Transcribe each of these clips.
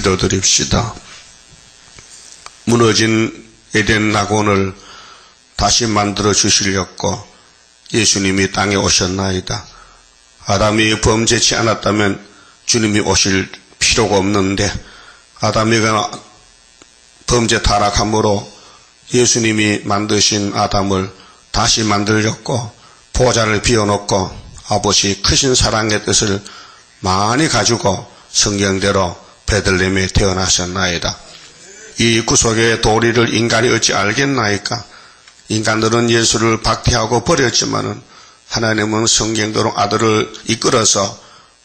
기도드립시다. 무너진 에덴 낙원을 다시 만들어 주시려고 예수님이 땅에 오셨나이다. 아담이 범죄치 않았다면 주님이 오실 필요가 없는데 아담이가 범죄 타락함으로 예수님이 만드신 아담을 다시 만들려고 보좌를 비워놓고 아버지 크신 사랑의 뜻을 많이 가지고 성경대로 베들레헴에 태어나셨나이다. 이 구속의 도리를 인간이 어찌 알겠나이까? 인간들은 예수를 박해하고 버렸지만은 하나님은 성경대로 아들을 이끌어서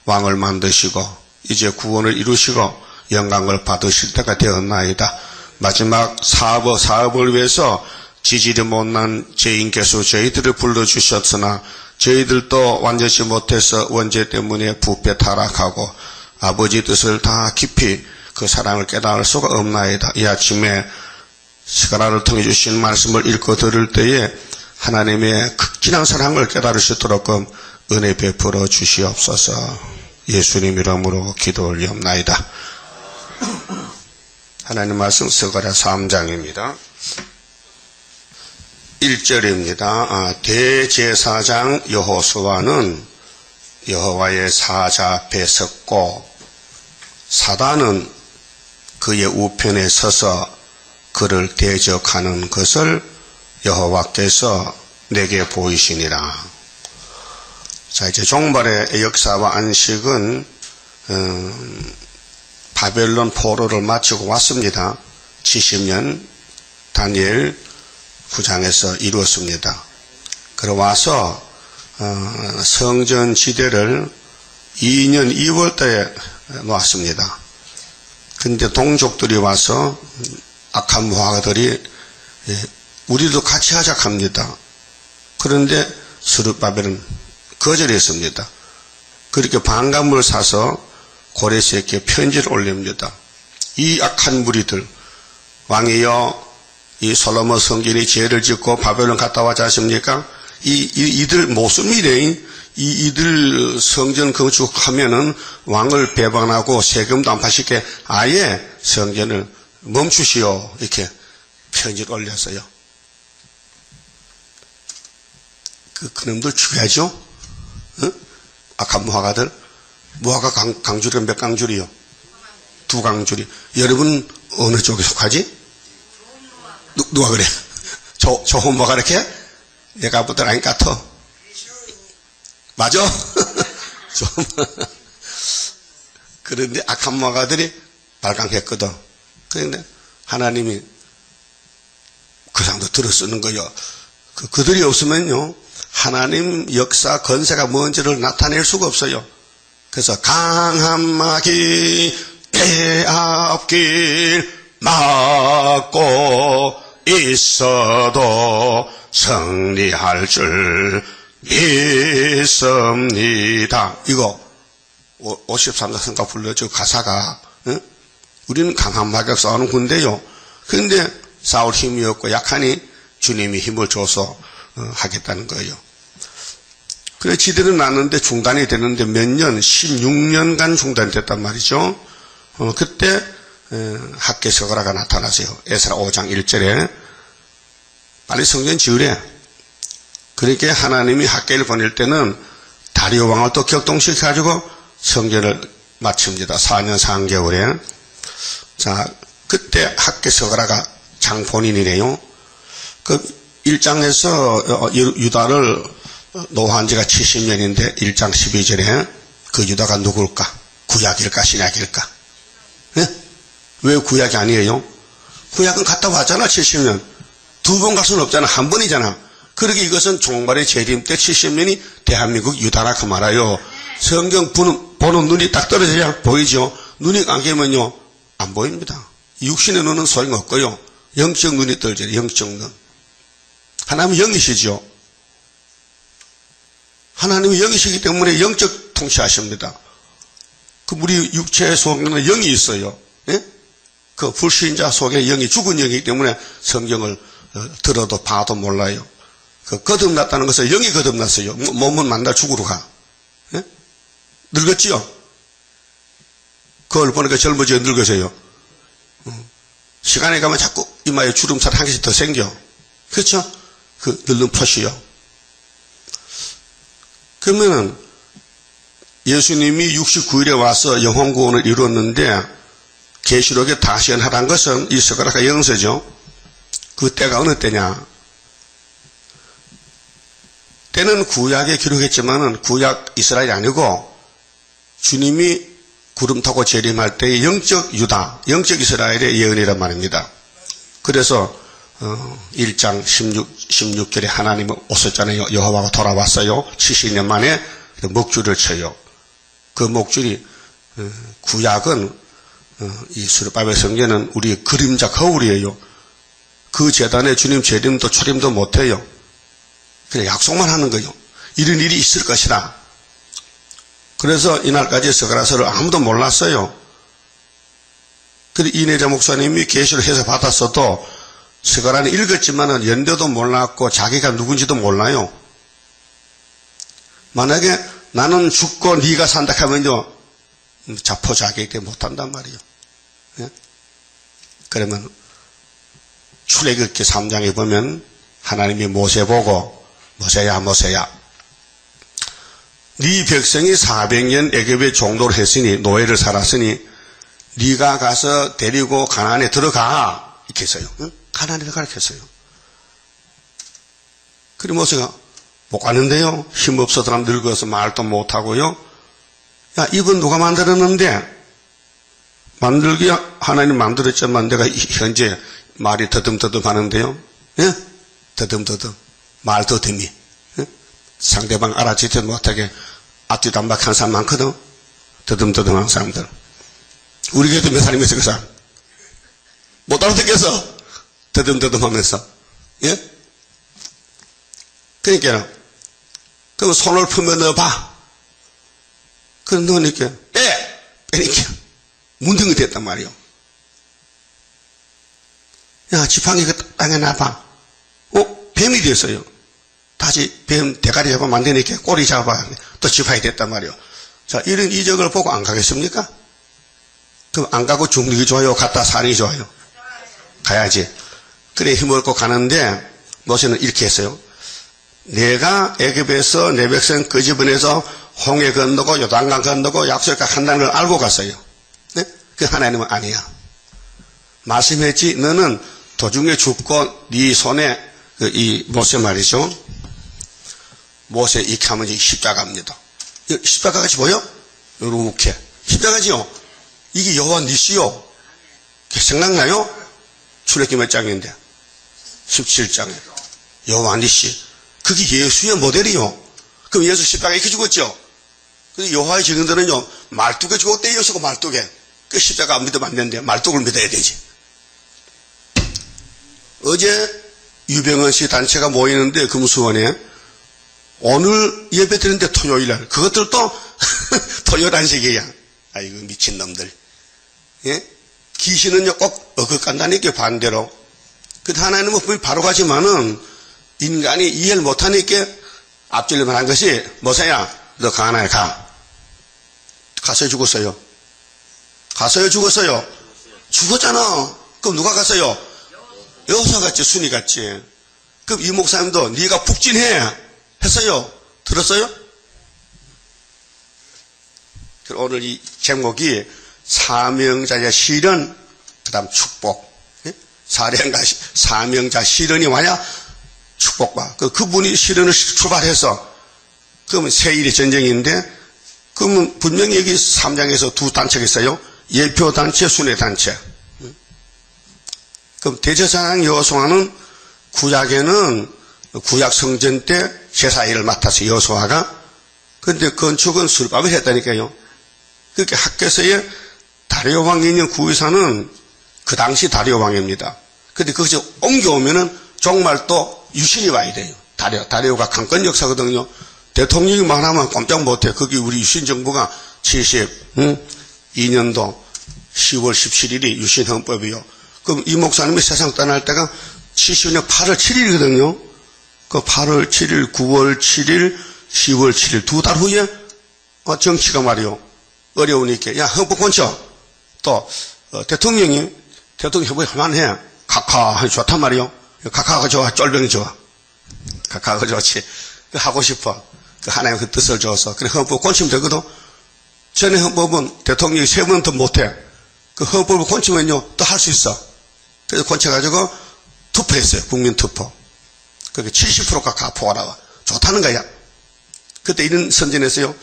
왕을 만드시고 이제 구원을 이루시고 영광을 받으실 때가 되었나이다. 마지막 사업을 위해서 지질이 못난 죄인께서 저희들을 불러주셨으나 저희들도 완전치 못해서 원죄 때문에 부패 타락하고 아버지 뜻을 다 깊이 그 사랑을 깨달을 수가 없나이다. 이 아침에 스가랴를 통해 주신 말씀을 읽고 들을 때에 하나님의 극진한 사랑을 깨달을 수 있도록 은혜 베풀어 주시옵소서. 예수님 이름으로 기도 올리옵나이다. 하나님 말씀 스가랴 3장입니다. 1절입니다. 대제사장 여호수아는 여호와의 사자 앞에 섰고 사단은 그의 우편에 서서 그를 대적하는 것을 여호와께서 내게 보이시니라. 자, 이제 종말의 역사와 안식은 바벨론 포로를 마치고 왔습니다. 70년 다니엘 9장에서 이루었습니다. 그러 와서 성전 지대를 2년 2월달에 놓았습니다. 근데 동족들이 와서 악한 무화과들이 우리도 같이 하자 합니다. 그런데 스룹바벨은 거절했습니다. 그렇게 반감을 사서 고레스에게 편지를 올립니다. 이 악한 무리들, 왕이여 이 솔로몬 성전이 죄를 짓고 바벨론 갔다 왔지 않습니까? 이들 모습이래. 이들 성전 건축하면은 왕을 배반하고 세금도 안 파시게 아예 성전을 멈추시오. 이렇게 편지를 올렸어요. 그놈들 죽여야죠? 응? 악한 무화과들. 무화과 강줄이 몇 강줄이요? 2강줄이. 여러분 어느 쪽에 속하지? 누가 그래? 좋은 뭐가 이렇게? 내가 보다 아닌 같아. 맞아? 그런데 악한 무화과들이 발광했거든. 그런데 하나님이 그 사람도 들어 쓰는 거요. 그들이 없으면요, 하나님 역사 건세가 뭔지를 나타낼 수가 없어요. 그래서 강한 막이 배 앞길 막고 있어도 승리할 줄 믿습니다. 이거 53가 성가 불러줘. 가사가 응? 우리는 강한 막에 싸우는 군대요. 그런데 싸울 힘이 없고 약하니 주님이 힘을 줘서 하겠다는 거예요. 그래 지대는 났는데 중단이 되는데 몇 년, 16년간 중단됐단 말이죠. 그때 학개 스가랴가 나타나세요. 에스라 5장 1절에 빨리 성전 지으래. 그러니까 하나님이 학개를 보낼 때는 다리오 왕을 또 격동시켜가지고 성전을 마칩니다. 4년 3개월에. 자, 그때 학개 스가랴가 장본인이래요. 그 1장에서 유다를 노한 지가 70년인데 1장 12절에 그 유다가 누굴까? 구약일까 신약일까? 네? 왜 구약이 아니에요? 구약은 갔다 왔잖아. 70년. 2번 갈 수는 없잖아. 한 번이잖아. 그러게 이것은 종말의 재림 때 70년이 대한민국 유다라 그 말아요. 성경 보는 눈이 딱 떨어져야 보이죠. 눈이 감기면요 안 보입니다. 육신의 눈은 소용없고요. 영적 눈이 떨어져요. 영적 눈. 하나님은 영이시죠. 하나님은 영이시기 때문에 영적 통치하십니다. 그 우리 육체 속에는 영이 있어요. 예? 그 불신자 속에 영이 죽은 영이기 때문에 성경을 들어도 봐도 몰라요. 그 거듭났다는 것은 영이 거듭났어요. 몸은 만날 죽으러 가. 예? 늙었지요? 그걸 보니까 젊어져 늙어져요. 시간에 가면 자꾸 이마에 주름살 한 개씩 더 생겨. 그렇죠? 그 늙는 표시요. 그러면은 예수님이 69일에 와서 영혼 구원을 이루었는데 계시록에 다시 연하란 것은 이 스가랴가 영서죠. 그 때가 어느 때냐? 때는 구약에 기록했지만은 구약 이스라엘이 아니고 주님이 구름 타고 재림할 때의 영적 유다, 영적 이스라엘의 예언이란 말입니다. 그래서 1장 16절에 하나님은 오셨잖아요. 여호와가 돌아왔어요. 70년 만에 목줄을 쳐요. 그 목줄이 구약은 이 수르바벨 성전은 우리의 그림자 거울이에요. 그 제단에 주님 재림도 초림도 못해요. 그냥 약속만 하는 거예요. 이런 일이 있을 것이다. 그래서 이날까지 스가랴서를 아무도 몰랐어요. 그런데 이내자 목사님이 계시를 해서 받았어도 스가랴는 읽었지만은 연대도 몰랐고 자기가 누군지도 몰라요. 만약에 나는 죽고 네가 산다 하면요 자포자기에게 못한단 말이에요. 예? 그러면 출애굽기 3장에 보면 하나님이 모세 보고 모세야 네 백성이 400년 애굽의 종도를 했으니 노예를 살았으니 네가 가서 데리고 가나안에 들어가 이렇게 했어요. 응? 가나안에 들어가라 했어요. 그리고 모세가 못 가는데요. 힘없어서 늙어서 말도 못하고요. 야, 이분 누가 만들었는데? 만들기 하나님 만들었지만 내가 현재 말이 더듬더듬 하는데요. 예? 더듬더듬. 말 더듬이. 예? 상대방 알아듣지 못하게 앞뒤도 안 박한 사람 많거든. 더듬더듬한 사람들. 우리 교회도 몇 사람이 있어, 그 사람. 못 알아듣겠어. 더듬더듬 하면서. 예? 그러니까, 그럼 손을 풀면 넣어봐. 그럼 넣으니까, 빼니까, 문둥이 됐단 말이요. 야, 지팡이 그 땅에 놔봐. 뱀이 됐어요. 다시 뱀 대가리 잡으면 안 되니까 꼬리 잡아. 또 지팡이 됐단 말이요. 자, 이런 이적을 보고 안 가겠습니까? 그럼 안 가고 죽는 게 좋아요? 갔다 사는 게 좋아요? 가야지. 그래, 힘을 얻고 가는데, 모세는 이렇게 했어요. 내가 애굽에서 내 백성 끄집어내서 홍해 건너고 요단강 건너고 약속과 한다는 걸 알고 갔어요. 네? 그 하나님은 아니야. 말씀했지 너는 도중에 죽고 네 손에 이 모세 말이죠. 모세 이렇게 하면 십자가입니다. 십자가 같이 보여? 이렇게 십자가지요. 이게 여호와 니시요. 생각나요? 출애굽기 몇 장인데? 17장에 여호와 니시. 그게 예수의 모델이요. 그럼 예수 십자가에 이렇게 죽었죠. 근데 여호와의 증인들은요, 말뚝에 죽었대, 예수가 말뚝에. 그 십자가 안 믿으면 안 되는데, 말뚝을 믿어야 되지. 어제 유병헌 씨 단체가 모이는데, 금수원에, 오늘 예배 드리는데 토요일날, 그것들도 토요일 안식이야. 아이고, 미친놈들. 예? 귀신은요, 꼭 어긋간다니까, 반대로. 근데 하나님은 분명히 바로 가지만은, 인간이 이해를 못하니까 앞질러만 한 것이 모세야 너 가나안에 가. 가서요 죽었어요. 가서요 죽었어요. 죽었잖아. 그럼 누가 갔어요? 여호수아 갔지. 순위 갔지. 그럼 이 목사님도 네가 북진해 했어요. 들었어요? 오늘 이 제목이 사명자의 실현 그 다음 축복. 사명자 실현이 와야 축복과 그분이 실현을 출발해서 그러면 세일이 전쟁인데 그러면 분명히 여기 3장에서 두 단체가 있어요. 예표단체, 순회단체. 그럼 대제사장 여호수아는 구약에는 구약 성전 때 제사일을 맡아서 여호수아가 그런데 건축은 수르바벨이 했다니까요. 그렇게 학교에서의 다리오 왕이 있는 구의사는 그 당시 다리오 왕입니다. 그런데 거기서 옮겨오면은 정말 또 유신이 와야 돼요. 다리오가 강권 역사거든요. 대통령이 말하면 꼼짝 못해. 거기 우리 유신 정부가 72년도 10월 17일이 유신 헌법이요. 그럼 이 목사님이 세상 떠날 때가 70년 8월 7일이거든요. 그 8월 7일, 9월 7일, 10월 7일 두 달 후에 정치가 말이요. 어려우니까 야 헌법 고쳐. 또 대통령 협의 할만해. 각하 좋단 말이요. 각하가 좋아, 쫄병이 좋아. 각하가 좋지. 하고 싶어. 하나님 그 뜻을 줘서. 그래 헌법 고치면 되거든. 전에 헌법은 대통령이 3번 더 못해. 그 헌법을 고치면요 또 할 수 있어. 그래서 고쳐가지고 투표했어요. 국민 투표. 그게 70%가 가포가 나와. 좋다는 거야. 그때 이런 선전했어요.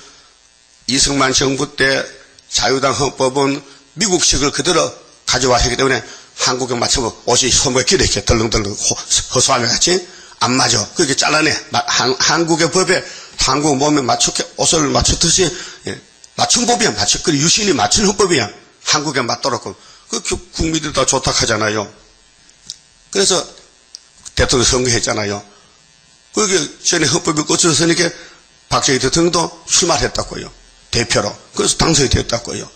이승만 정부 때 자유당 헌법은 미국식을 그대로 가져왔기 때문에 한국에 맞춰서 옷이 손목에 길어 이렇게 덜렁덜렁 허수아비 같이 안 맞아. 그렇게 잘라내. 한국의 법에 한국 몸에 맞추게 옷을 맞췄듯이 맞춘 법이야. 그리고 유신이 맞춘 헌법이야. 한국에 맞도록. 그 국민들이 다 좋다 하잖아요. 그래서 대통령 선거했잖아요. 그게 전에 헌법이 고쳐졌으니까 박정희 대통령도 출마했다고요. 대표로. 그래서 당선이 됐다고요.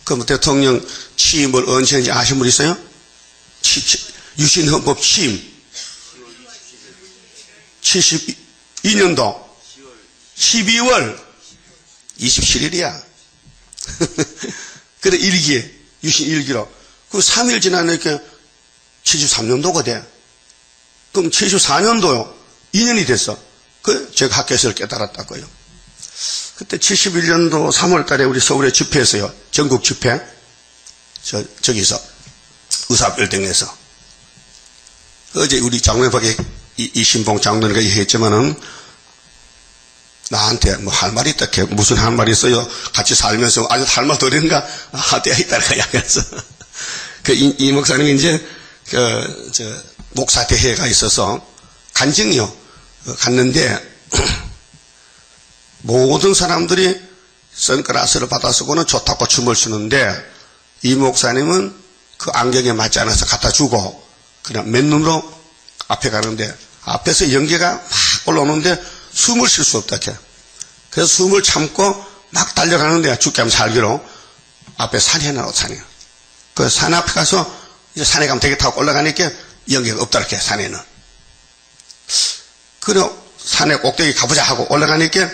그럼 대통령 취임을 언제 했는지 아신 분 있어요? 유신 헌법 취임. 72년도 12월 27일이야. 그래, 일기에, 유신 일기로. 그 3일 지나니까 73년도가 돼. 그럼 74년도요. 2년이 됐어. 그, 제가 학교에서 깨달았다고요. 그때 71년도 3월 달에 우리 서울에 집회했어요. 전국 집회. 저기서. 의사빌딩에서. 어제 우리 장로님밖에 이신봉 장로님가 얘기했지만은 나한테 뭐 할 말이 있다. 무슨 할 말이 있어요? 같이 살면서 아주 할 말 더린가? 하대야 있다가 약해서. 이 목사님이 이제, 목사 대회가 있어서 간증이요. 갔는데, 모든 사람들이 선글라스를 받아 쓰고는 좋다고 춤을 추는데, 이 목사님은 그 안경에 맞지 않아서 갖다 주고, 그냥 맨눈으로 앞에 가는데, 앞에서 연기가 막 올라오는데, 숨을 쉴 수 없다, 이렇게. 그래서 숨을 참고 막 달려가는데, 죽게 하면 살기로, 앞에 산이 하나, 산이. 그 산 앞에 가서, 이제 산에 가면 대게 타고 올라가니까 연기가 없다, 이렇게, 산에는. 그리고 산에 꼭대기 가보자 하고 올라가니까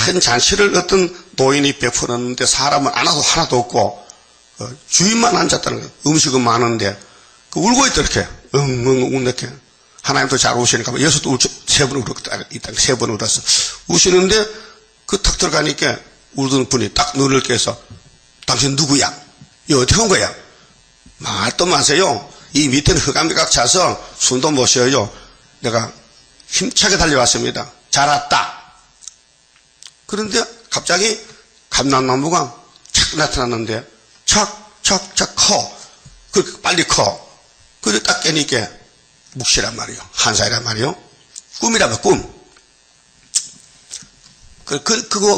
큰 잔치를 어떤 노인이 베풀었는데 사람은 하나도 없고, 주인만 앉았다는 거예요. 음식은 많은데, 울고 있다, 이렇게. 이렇게. 하나님도 잘 우시니까, 예수도 3번 울었다, 3번 울었어. 우시는데, 그 탁 들어가니까, 울던 분이 딱 눈을 깨서, 당신 누구야? 이거 어떻게 한 거야? 말도 마세요. 이 밑에는 흑암비각 차서 숨도 못 쉬어요. 내가 힘차게 달려왔습니다. 잘 왔다. 그런데 갑자기 감람나무가 착 나타났는데, 착 커. 그렇게 빨리 커. 그래 딱 깨니까, 묵시란 말이요. 한사이란 말이요. 꿈이라면 꿈.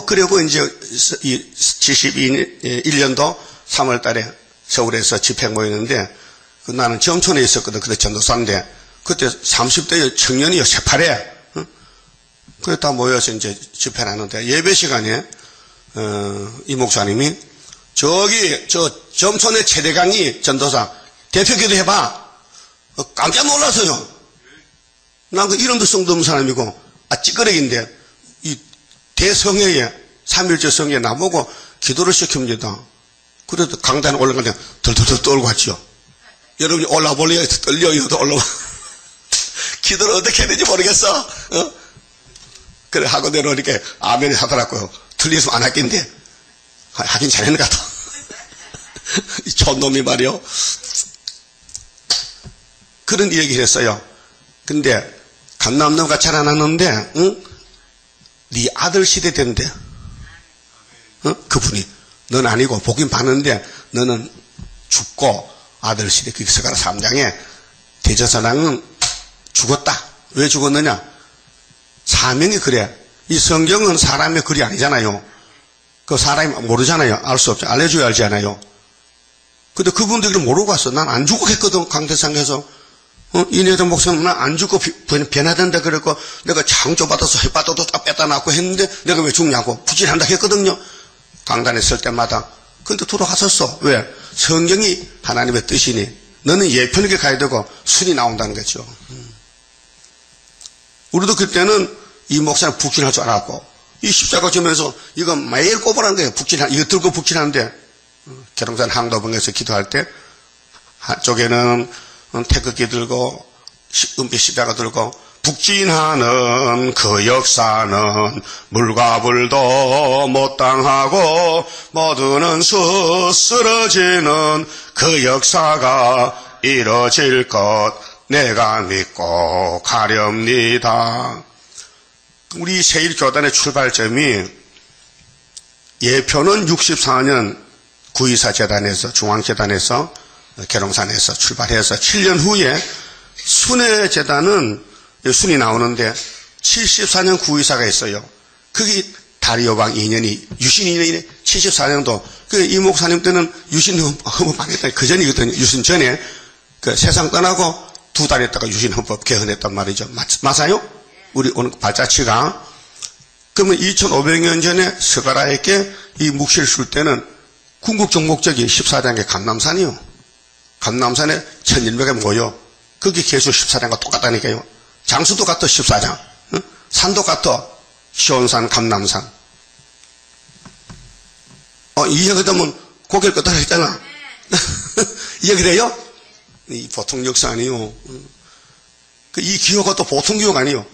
그리고 이제 71년도 3월 달에 서울에서 집회 모이는데, 나는 점촌에 있었거든. 그때 전도사인데, 그때 30대 청년이요. 새파래. 응? 그래 다 모여서 이제 집회를 하는데, 예배 시간에, 이 목사님이, 점촌의 최대강이 전도사, 대표기도 해봐. 깜짝 놀랐어요. 난 그 이름도 성도 없는 사람이고, 찌끄레기인데, 이 대성회에, 3.1절 성회에 나보고 기도를 시킵니다. 그래도 강단에 올라가는데 덜덜덜 떨고 갔죠. 여러분이 올라볼래요? 떨려요. 올라와. 기도를 어떻게 해야 되는지 모르겠어. 어? 그래, 하고 내려오니까 아멘이 하더라고요. 틀리면 안 할긴데. 하긴 잘했는 것 같아. 이 촌놈이 말이요. 그런 얘기를 했어요. 근데, 감남노가 자라났는데, 응? 네 아들 시대 된대. 응? 그분이. 넌 아니고, 복임 받는데, 너는 죽고, 아들 시대, 그 서가라 3장에, 대제사장은 죽었다. 왜 죽었느냐? 사명이 그래. 이 성경은 사람의 글이 아니잖아요. 그 사람이 모르잖아요. 알 수 없죠. 알려줘야 알잖아요. 근데 그분들이 모르고 갔어. 난 안 죽었거든, 강대상에서. 이내정 목사님, 난 안 죽고 변화된다 그랬고, 내가 창조받아서 햇받아도 딱 뺐다 놨고 했는데, 내가 왜 죽냐고 부진한다 했거든요. 강단에 설 때마다. 근데 돌아갔었어. 왜? 성경이 하나님의 뜻이니, 너는 예편하게 가야 되고, 순이 나온다는 거죠. 우리도 그때는 이 목사는 북진할 줄 알았고, 이 십자가 지면서 이거 매일 꼽으라는 거예요. 이거 들고 북진하는데, 계룡산 항도봉에서 기도할 때 한쪽에는 태극기 들고 은빛 십자가 들고 북진하는 그 역사는 물과 불도 못 당하고 모두는 쓰러지는 그 역사가 이뤄질 것 내가 믿고 가렵니다. 우리 세일교단의 출발점이 예표는 64년 구이사 재단에서 중앙재단에서 계룡산에서 출발해서 7년 후에 순회 재단은 순이 나오는데 74년 구이사가 있어요. 그게 다리오방 2년이 유신 2년이네. 74년도 그 이 목사님 때는 유신 헌법 안 했다. 그 전이거든요. 유신 전에 그 세상 떠나고 2달 있다가 유신 헌법 개헌했단 말이죠. 맞아요? 우리 오늘 발자취가. 그러면 2500년 전에 스가랴에게 이 묵시를 줄 때는 궁극적 목적이 14장의 감람산이요. 감람산에 1100에 모여. 그게 계속 14장과 똑같다니까요. 장수도 같아 14장. 응? 산도 같아. 시온산, 감람산. 이야기하면 고개를 끄덕 했잖아. 이야기래요? 이 보통 역사 아니요. 이 기호가 또 보통 기호가 아니요.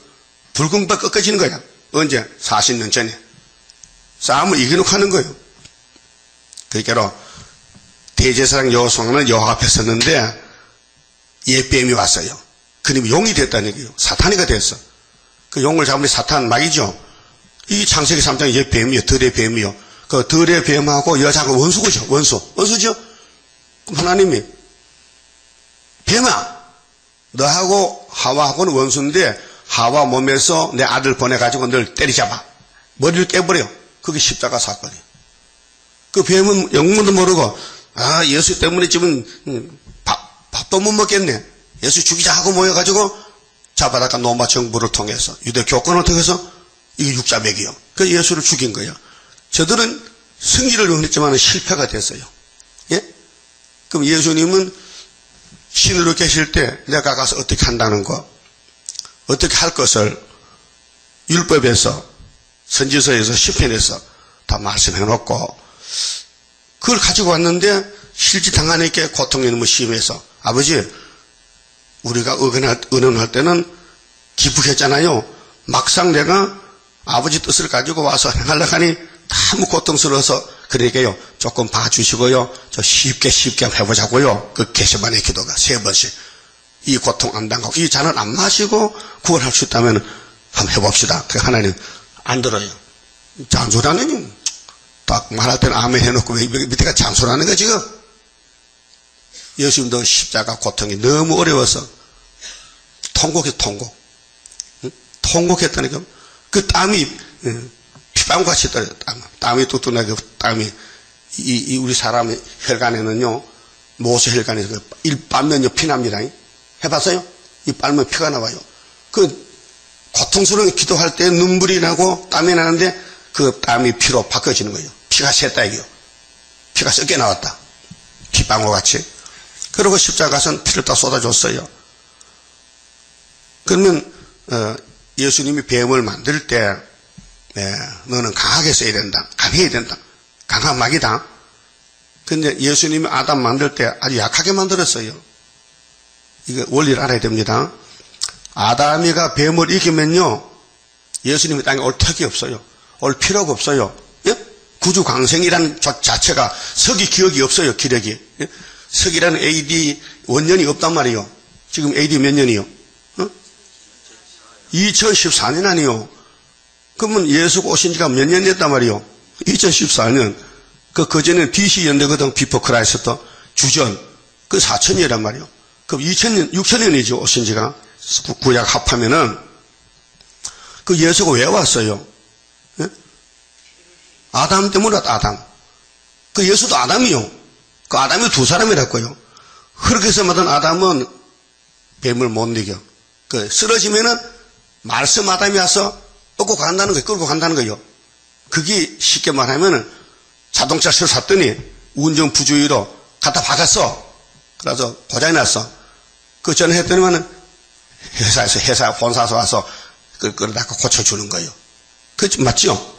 붉은빛 꺾어지는 거야. 언제? 40년 전에. 싸움을 이겨놓고 하는 거예요. 그러니까 대제사장 여호수아는 여호와 앞에 섰는데 옛뱀이 왔어요. 그님이 용이 됐다는 얘기예요. 사탄이가 됐어. 그 용을 잡으니 사탄 막이죠. 이 창세기 3장 옛뱀이요. 들의 뱀이요. 그 들의 뱀하고 여자가 원수죠. 원수죠. 그럼 하나님이 뱀아 너하고 하와하고는 원수인데 하와 몸에서 내 아들 보내가지고 널 때리잡아. 머리를 깨버려. 그게 십자가 사건이에요. 그 뱀은 영문도 모르고 예수 때문에 지금 밥도 못 먹겠네. 예수 죽이자 하고 모여가지고 잡아다가 로마 정부를 통해서 유대 교권을 통해서 이게 육자맥이요. 그래서 예수를 죽인 거예요. 저들은 승리를 원했지만 실패가 됐어요. 예? 그럼 예수님은 신으로 계실 때 내가 가서 어떻게 한다는 거, 어떻게 할 것을 율법에서 선지서에서 시편에서 다 말씀해놓고 그걸 가지고 왔는데 실제 당하니까 고통이 너무 심해서 아버지 우리가 의논할 때는 기쁘겠잖아요. 막상 내가 아버지 뜻을 가지고 와서 행하려고 하니 너무 고통스러워서 그러니까요 조금 봐주시고요 저 쉽게 한번 해보자고요. 그 게세마네 기도가 3번씩 이 고통 안 당하고 이 잔을 안 마시고 구원할 수 있다면 한번 해봅시다. 그 하나님 안 들어요. 잔소리하느니 딱 말할 때는 아멘 해놓고 왜 밑에가 잔소리하는 거야 지금. 예수님도 십자가 고통이 너무 어려워서 통곡했다니까. 그 땀이 피방울같이 떨어져. 땀이 뚝뚝나게 땀이 이 우리 사람의 혈관에는요 모세 혈관에서 일 빨면요 피납니다. 해봤어요? 이 빨면 피가 나와요. 그 고통스러운 기도할 때 눈물이 나고 땀이 나는데 그 땀이 피로 바꿔지는 거예요. 피가 샜다 이게요. 피가 썩게 나왔다. 피방울같이. 그리고 십자가선 피를 다 쏟아줬어요. 그러면 예수님이 뱀을 만들 때 너는 강하게 써야 된다. 강해야 된다. 강한 막이다. 근데 예수님이 아담 만들 때 아주 약하게 만들었어요. 이거 원리를 알아야 됩니다. 아담이가 뱀을 이기면요 예수님이 땅에 올 턱이 없어요. 올 필요가 없어요. 예? 구주광생이라는 자체가 석이 기억이 없어요. 기력이. 예? 석이라는 AD 원년이 없단 말이에요. 지금 AD 몇 년이요? 2014년 아니요. 그러면 예수가 오신 지가 몇 년 됐단 말이요? 2014년. 그전에는 BC 연대거든. 비포 크라이스트. 주전. 그 4천년이란 말이요. 그럼 6천년이죠. 오신 지가. 구약 합하면은. 그 예수가 왜 왔어요? 예? 아담 때문에 왔다, 아담. 그 예수도 아담이요. 그 아담이 2사람이랬고요. 그렇게 해서 마던 아담은 뱀을 못 이겨. 그 쓰러지면은 말씀 아담이 와서 끌고 간다는 거예요. 끌고 간다는 거예요. 그게 쉽게 말하면은 자동차 새로 샀더니 운전 부주의로 갖다 박았어. 그래서 고장이 났어. 그 전에 했더니만은 회사 본사에서 와서 그러다가 고쳐주는 거예요. 그 맞죠?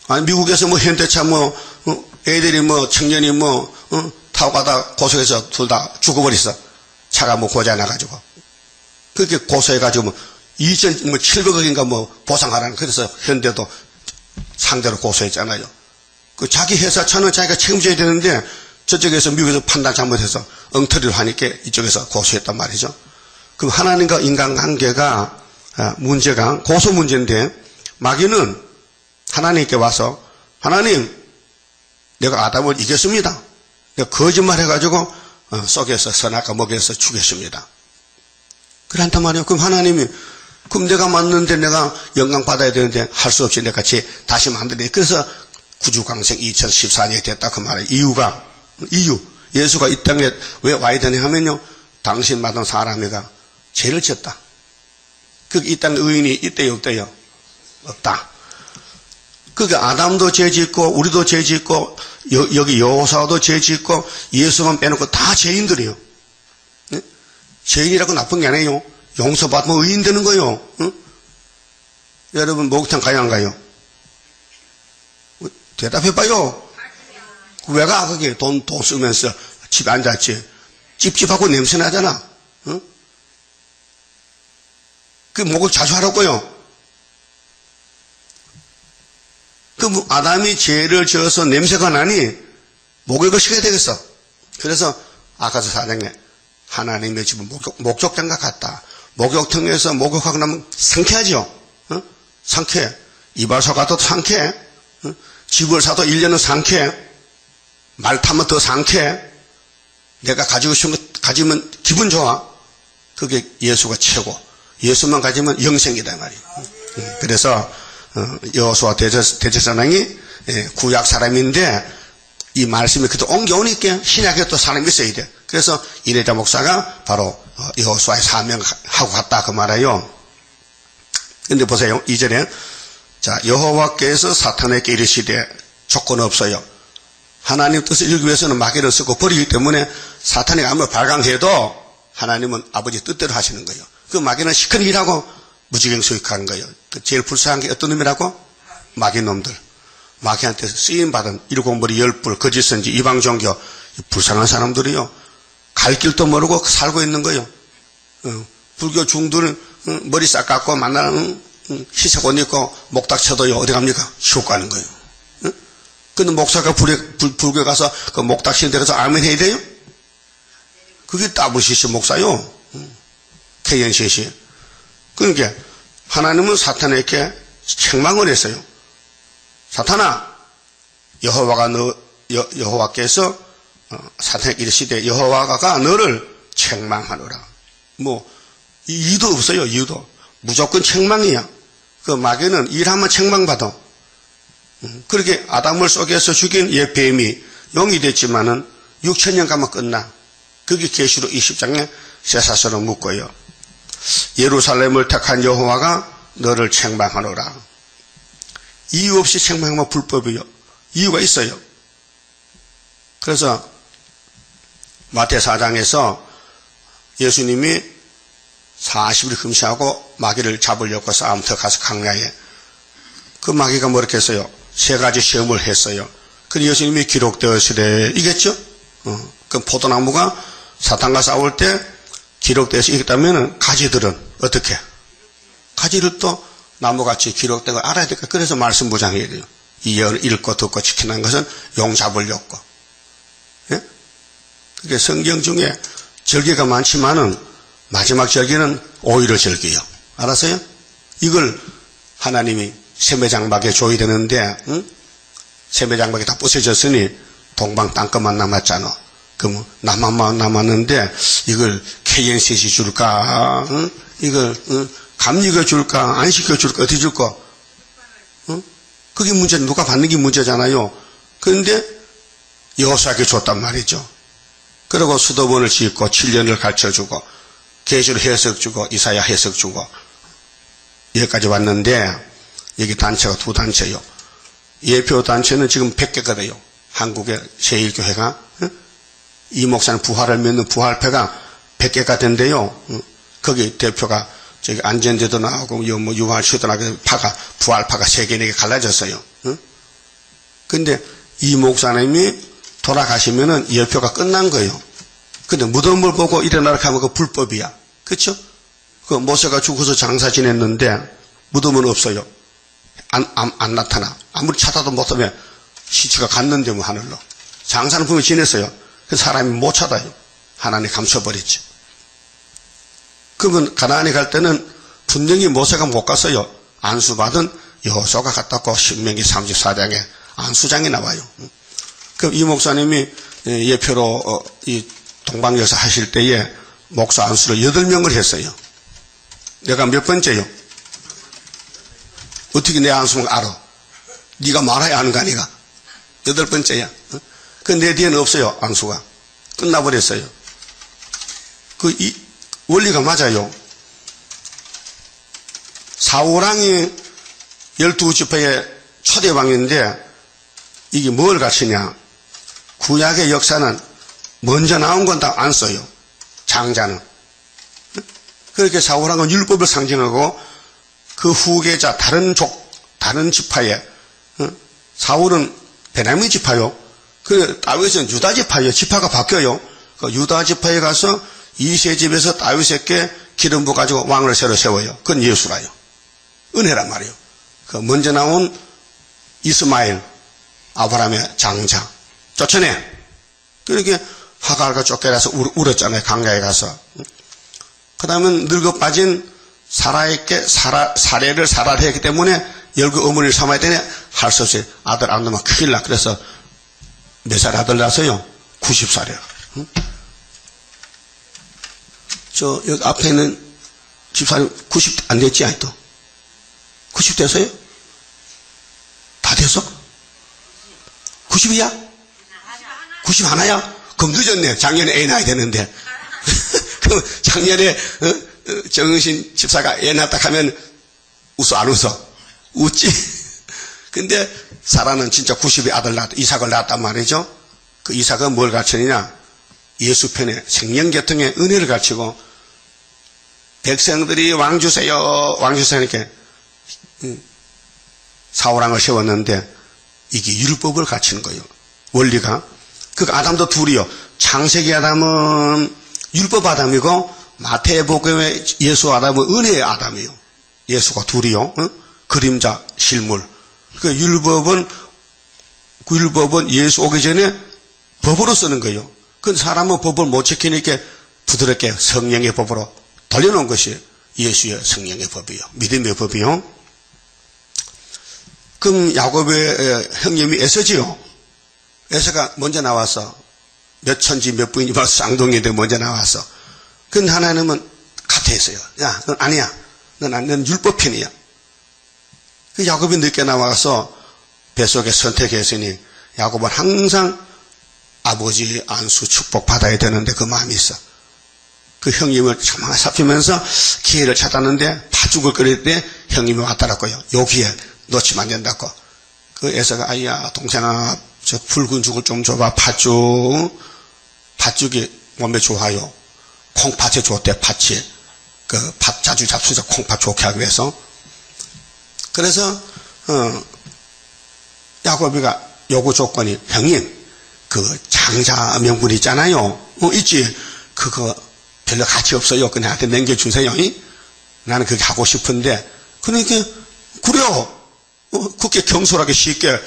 아니 미국에서 뭐 현대차 애들이 뭐 청년이 뭐 타고 가다 고소해서 둘 다 죽어버렸어. 차가 뭐 고장나가지고. 그렇게 고소해가지고 뭐 2,700억인가 뭐 보상하라는. 그래서 현대도 상대로 고소했잖아요. 그 자기 회사 차는 자기가 책임져야 되는데 저쪽에서 미국에서 판단 잘못해서 엉터리로 하니까 이쪽에서 고소했단 말이죠. 그럼 하나님과 인간관계가 문제가 고소 문제인데, 마귀는 하나님께 와서 하나님, 내가 아담을 이겼습니다. 내가 거짓말 해가지고 속에서 선악과 먹여서 죽였습니다. 그런단 말이에요. 그럼 하나님이, 그럼 내가 맞는데 내가 영광 받아야 되는데 할 수 없이 내가 다시 만드네. 그래서 구주광생 2014년이 됐다 그 말이에요. 이유. 예수가 이 땅에 왜 와야 되냐 하면요, 당신 받은 사람이가 죄를 졌다. 이 땅에 의인이 있대요, 없대요? 없다. 그러니까 아담도 죄 짓고 우리도 죄 짓고 여기 여호사도 죄 짓고 예수만 빼놓고 다 죄인들이에요. 네? 죄인이라고 나쁜 게 아니에요. 용서받으면 의인 되는 거예요. 응? 여러분 목욕탕 가요 안 가요? 대답해봐요. 왜 가? 그게 돈 쓰면서 집에 앉았지. 찝찝하고 냄새 나잖아. 응? 그 목욕 자주 하라고요. 그 아담이 죄를 지어서 냄새가 나니 목욕을 시켜야 되겠어. 그래서 아가서 4장에 하나님의 집은 목욕장과 같다. 목욕탕에서 목욕하고 나면 상쾌하죠. 어? 상쾌해. 이발소 가도 상쾌해. 어? 집을 사도 1년은 상쾌해. 말 타면 더 상쾌해. 내가 가지고 싶은 거 가지면 기분 좋아. 그게 예수가 최고. 예수만 가지면 영생이다 말이에요. 그래서 여호수아 대제사장이 구약 사람인데 이 말씀이 그때 옮겨오니까 신약에 또 사람이 있어야 돼. 그래서 이레자 목사가 바로 여호수아의 사명하고 갔다 그 말이에요. 근데 보세요. 2절에 자, 여호와께서 사탄에게 이르시되 조건 없어요. 하나님 뜻을 이루기 위해서는 마귀를 쓰고 버리기 때문에 사탄이 아무리 발광해도 하나님은 아버지 뜻대로 하시는 거예요. 그 마귀는 시큰 일하고 무지경 수익하는 거예요. 그 제일 불쌍한 게 어떤 놈이라고? 마귀 놈들. 마귀한테 쓰임받은 일곱머리 열불, 거짓선지, 이방종교, 불쌍한 사람들이요. 갈 길도 모르고 살고 있는 거예요. 불교 중들은 머리 싹 깎고 만나는 희색 옷 입고 목닥 쳐도요. 어디 갑니까? 지옥 가는 거예요. 근데 목사가 불교에 가서 그 목닥 치는 데 가서 아멘 해야 돼요? 그게 WCC 목사요. KNCC. 그러니까 하나님은 사탄에게 책망을 했어요. 사탄아, 여호와께서 사탄에게 이르시되 여호와가 너를 책망하노라. 뭐 이유도 없어요. 이유도 무조건 책망이야. 그 마귀는 일하면 책망받아. 그렇게 아담을 속에서 죽인 뱀이 용이 됐지만은 6,000년 가면 끝나. 그게 계시록 20장에 쇠사슬로 묶어요. 예루살렘을 택한 여호와가 너를 책망하노라. 이유 없이 책망하면 불법이요. 이유가 있어요. 그래서 마태 4장에서 예수님이 40일 금시하고 마귀를 잡으려고 싸움터 가서 강야에 그 마귀가 뭐렇게 했어요? 3가지 시험을 했어요. 그래서 예수님이 기록되었으되 이겼죠? 그 포도나무가 사탄과 싸울 때 기록돼서 이겼다면 가지들은 어떻게? 가지를 또 나무같이 기록된 걸 알아야 될까? 그래서 말씀 무장해야 돼요. 이 읽고 듣고 지키는 것은 용 잡으려고. 예? 그게 성경 중에 절기가 많지만은 마지막 절기는 오히려 절기요. 알았어요? 이걸 하나님이 세매장막에 줘야 되는데, 세매장막이 다 부서졌으니 동방 땅끝만 남았잖아. 그럼 남한만 남았는데 이걸 KNCC 줄까? 이걸 감리교 줄까? 안 시켜줄까? 어떻게 줄까? 그게 문제, 누가 받는 게 문제잖아요. 그런데 여호수아에게 줬단 말이죠. 그리고 수도원을 짓고 7년을 가르쳐주고 계시록 해석 주고 이사야 해석 주고 여기까지 왔는데 여기 단체가 2단체요. 예표 단체는 지금 100개가 돼요. 한국의 제1교회가. 이 목사는 부활을 믿는 부활패가 100개가 된대요. 거기 대표가 저기 안전제도 나오고 뭐 유활시도 나오고 파가 부활파가 3개 4개 갈라졌어요. 근데 이 목사님이 돌아가시면은 예표가 끝난 거예요. 근데 무덤을 보고 일어나라 하면 그 불법이야. 그렇죠? 그 모세가 죽어서 장사 지냈는데 무덤은 없어요. 안 나타나. 아무리 찾아도 못하면 시체가 갔는데 뭐 하늘로. 장사는 분명히 지냈어요. 그 사람이 못 찾아요. 하나님 감춰버렸죠. 그러면 가나안에 갈 때는 분명히 모세가 못 갔어요. 안수받은 여호수아가 갔다고 신명기 34장에 안수장이 나와요. 그럼 이 목사님이 예표로 이 동방여사 하실 때에 목사 안수를 8명을 했어요. 내가 몇 번째요? 어떻게 내 안수를 알아? 네가 말아야 아는 거 아니가? 8번째야. 그 내 뒤에는 없어요. 안수가. 끝나버렸어요. 이 원리가 맞아요. 사울왕이 12지파의 초대왕인데 이게 뭘 가르치냐? 구약의 역사는 먼저 나온 건 다 안 써요. 장자는. 그렇게 사울왕은 율법을 상징하고 그 후계자 다른 지파에 사울은 베냐민 지파요. 그 다윗은 유다 지파예요. 지파가 바뀌어요. 그 유다 지파에 가서 이세 집에서 다윗에게 기름 부어 가지고 왕을 새로 세워요. 그건 예수라요. 은혜란 말이에요. 그 먼저 나온 이스마엘, 아브라함의 장자 쫓아내. 그렇게 하갈과 쫓겨나서 울었잖아요. 강가에 가서. 그 다음은 늙어 빠진 사라에게 사례를 사라를 했기 때문에 열그 어머니를 삼아야 되네. 할 수 없이 아들 안 낳으면 큰일 나. 그래서 몇 살 아들 낳았어요? 90살이요. 응? 저 여기 앞에 있는 집사님 90 안 됐지 아직도? 90 됐어요? 다 됐어? 90이야? 90 하나야? 그럼 늦었네. 작년에 애 낳아야 되는데. 그럼 작년에 정은신 집사가 애 낳았다 하면 웃어 안 웃어? 웃지? 근데 사라는 진짜 90의 아들 낳았다. 이삭을 낳았단 말이죠. 그 이삭은 뭘 가르치느냐? 예수 편에 생명계통의 은혜를 가르치고 백성들이 왕 주세요. 왕 주세요. 이렇게 사울왕을 세웠는데 이게 율법을 가르치는 거예요. 원리가. 그 아담도 둘이요. 창세기 아담은 율법 아담이고 마태복음의 예수 아담은 은혜의 아담이요. 예수가 둘이요. 그림자 실물. 그 율법은 예수 오기 전에 법으로 쓰는 거예요. 그 사람은 법을 못 지키니까 부드럽게 성령의 법으로 돌려놓은 것이 예수의 성령의 법이요. 믿음의 법이요. 그럼 야곱의 형님이 에서지요. 에서가 먼저 나와서 몇 천지 몇 부인지 쌍둥이들 먼저 나와서. 근데 하나님은 같아 했어요. 야, 넌 아니야. 넌 율법 편이야. 그 야곱이 늦게 나와서 뱃속에 선택했으니 야곱은 항상 아버지 안수 축복 받아야 되는데 그 마음이 있어. 그 형님을 가만히 살피면서 기회를 찾았는데 팥죽을 끓일 때 형님이 왔더라고요. 요 기회 놓치면 안 된다고. 그 에서가 아이야 동생아 저 붉은 죽을 좀 줘봐. 팥죽이 몸에 좋아요. 콩팥에 좋대. 팥이 그 팥 자주 잡수자 콩팥 좋게 하기 위해서. 그래서 야곱이가 요구 조건이 형님 그 장자 명분 있잖아요. 있지. 그거 별로 가치 없어요. 그냥 나한테 남겨주세요. 나는 그렇게 하고 싶은데 그러니까 그래요. 그렇게 경솔하게 쉽게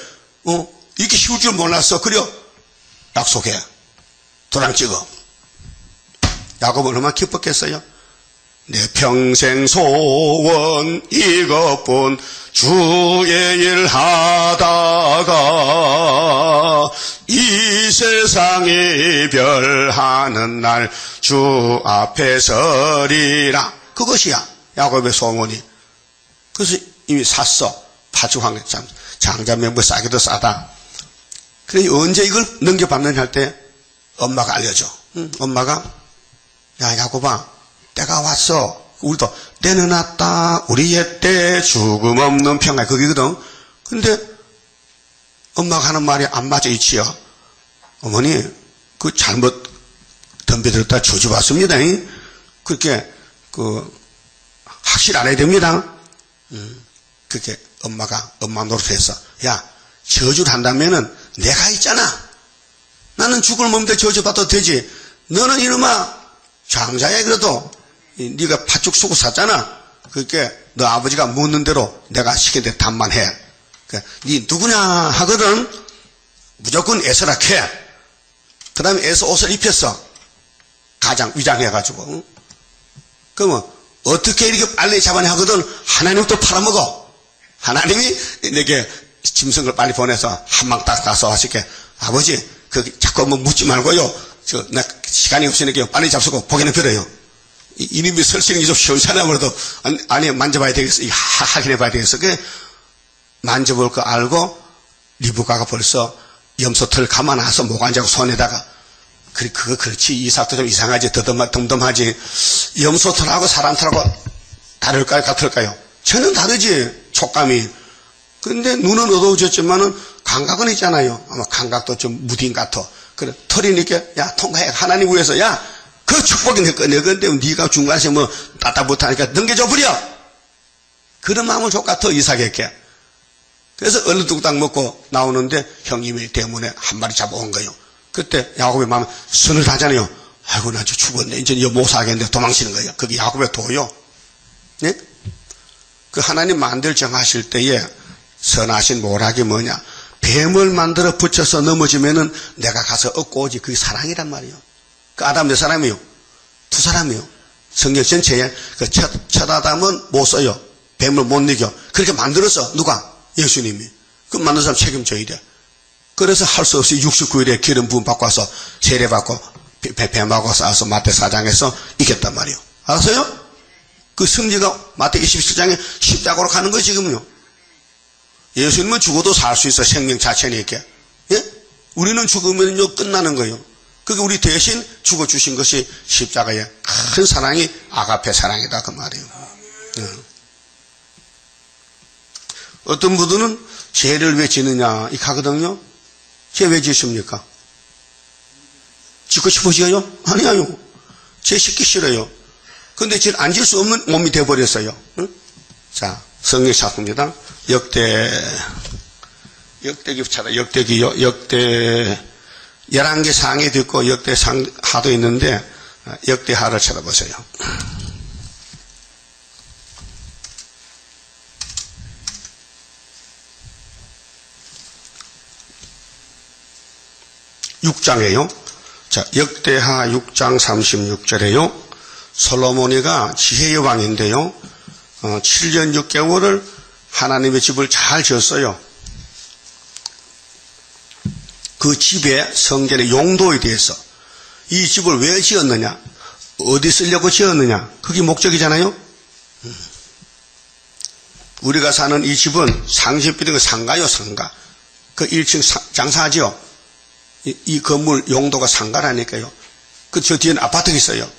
이렇게 쉬울 줄 몰랐어. 그래요. 약속해. 도장 찍어. 야곱은 얼마나 기뻤겠어요. 내 평생 소원 이것뿐 주의 일 하다가 이 세상 이별하는 날 주 앞에 서리라. 그것이야 야곱의 소원이. 그래서 이미 샀어. 파죽한 장자명부 싸기도 싸다. 그래 언제 이걸 넘겨받느냐 할 때 엄마가 알려줘. 엄마가 야 야곱아 때가 왔어. 우리도 때는 왔다. 우리의 때 죽음 없는 평화. 거기거든. 근데 엄마가 하는 말이 안 맞아 이치요. 어머니 그 잘못 덤벼들었다 저주받습니다. 그렇게 확실 안 해야 됩니다. 그렇게 엄마 노릇해서 야 저주를 한다면은 내가 있잖아. 나는 죽을 몸인데 저주받아도 되지. 너는 이놈아 장자야. 그래도 네가 팥죽 쓰고 샀잖아. 그러니까 너 아버지가 묻는 대로 내가 시킨 대로 답만 해. 그러니까 네 누구냐 하거든. 무조건 애서락해. 그 다음에 애서 옷을 입혔어. 가장 위장해가지고. 응? 그러면 어떻게 이렇게 빨리 잡아내 하거든. 하나님도 팔아먹어. 하나님이 내게 짐승을 빨리 보내서 한 방 딱 가서 하실게. 아버지 자꾸 뭐 묻지 말고요. 나 시간이 없으니까 빨리 잡수고 보기는 빌어요. 이놈이 설성이 좀 시원찮아 그래도 아니 만져봐야 되겠어. 확인해 봐야 되겠어. 그 만져볼 거 알고 리브가가 벌써 염소털 감아놔서 모간자고 손에다가 그거 그렇지. 이 사람도 좀 이상하지. 덤덤하지. 염소털하고 사람털하고 다를까요? 같을까요? 전혀 다르지. 촉감이. 근데 눈은 어두워졌지만은 감각은 있잖아요. 아마 감각도 좀 무딘 같아. 그래 털이니까 야 통과해. 하나님 위해서 야 그 축복이 내 건데 네가 중간에서 뭐 따따붙하니까 넘겨줘 버려. 그런 마음을 족같아 이삭에게. 그래서 얼른 뚝딱 먹고 나오는데 형님이 때문에 한 마리 잡아온 거예요. 그때 야곱의 마음에 서늘하잖아요. 아이고 나 죽었네. 이제 못 사겠는데 도망치는 거예요. 그게 야곱의 도요. 네? 그 하나님 만들 정하실 때에 선하신 모락이 뭐냐. 뱀을 만들어 붙여서 넘어지면은 내가 가서 얻고 오지. 그게 사랑이란 말이에요. 그 아담 몇 사람이요? 2사람이요. 성경 전체에 그 첫 아담은 못 써요. 뱀을 못 이겨. 그렇게 만들었어. 누가? 예수님이. 그 만든 사람 책임져야 돼. 그래서 할 수 없이 69일에 기름 부음 받고 와서 세례 받고 뱀하고 싸워서 마태 4장에서 이겼단 말이에요. 알았어요? 그 승리가 마태 27장에 십자가로 가는 거예요 지금요. 예수님은 죽어도 살 수 있어. 생명 자체니까. 예? 우리는 죽으면요 끝나는 거예요. 그게 우리 대신 죽어주신 것이 십자가의 큰 사랑이 아가페 사랑이다 그 말이에요. 예. 어떤 분들은 죄를 왜 지느냐 이 하거든요. 죄 왜 지십니까? 짓고 싶으시어요? 아니에요. 죄 짓기 싫어요. 근데 죄를 안 질 수 없는 몸이 되어버렸어요. 응? 자, 성경 찾습니다. 역대기 찾아, 역대기요. 역대 11개 상해도 있고 역대 하도 있는데 역대하를 찾아보세요. (6장이에요) 자, 역대하 6장 36절에요. 솔로몬이가 지혜의 왕인데요. 7년 6개월을 하나님의 집을 잘 지었어요. 그 집의 성전의 용도에 대해서 이 집을 왜 지었느냐, 어디 쓰려고 지었느냐, 그게 목적이잖아요. 우리가 사는 이 집은 상식비딩 상가요, 상가. 그 1층 장사하죠. 이 건물 용도가 상가라니까요. 그 저 뒤에는 아파트가 있어요.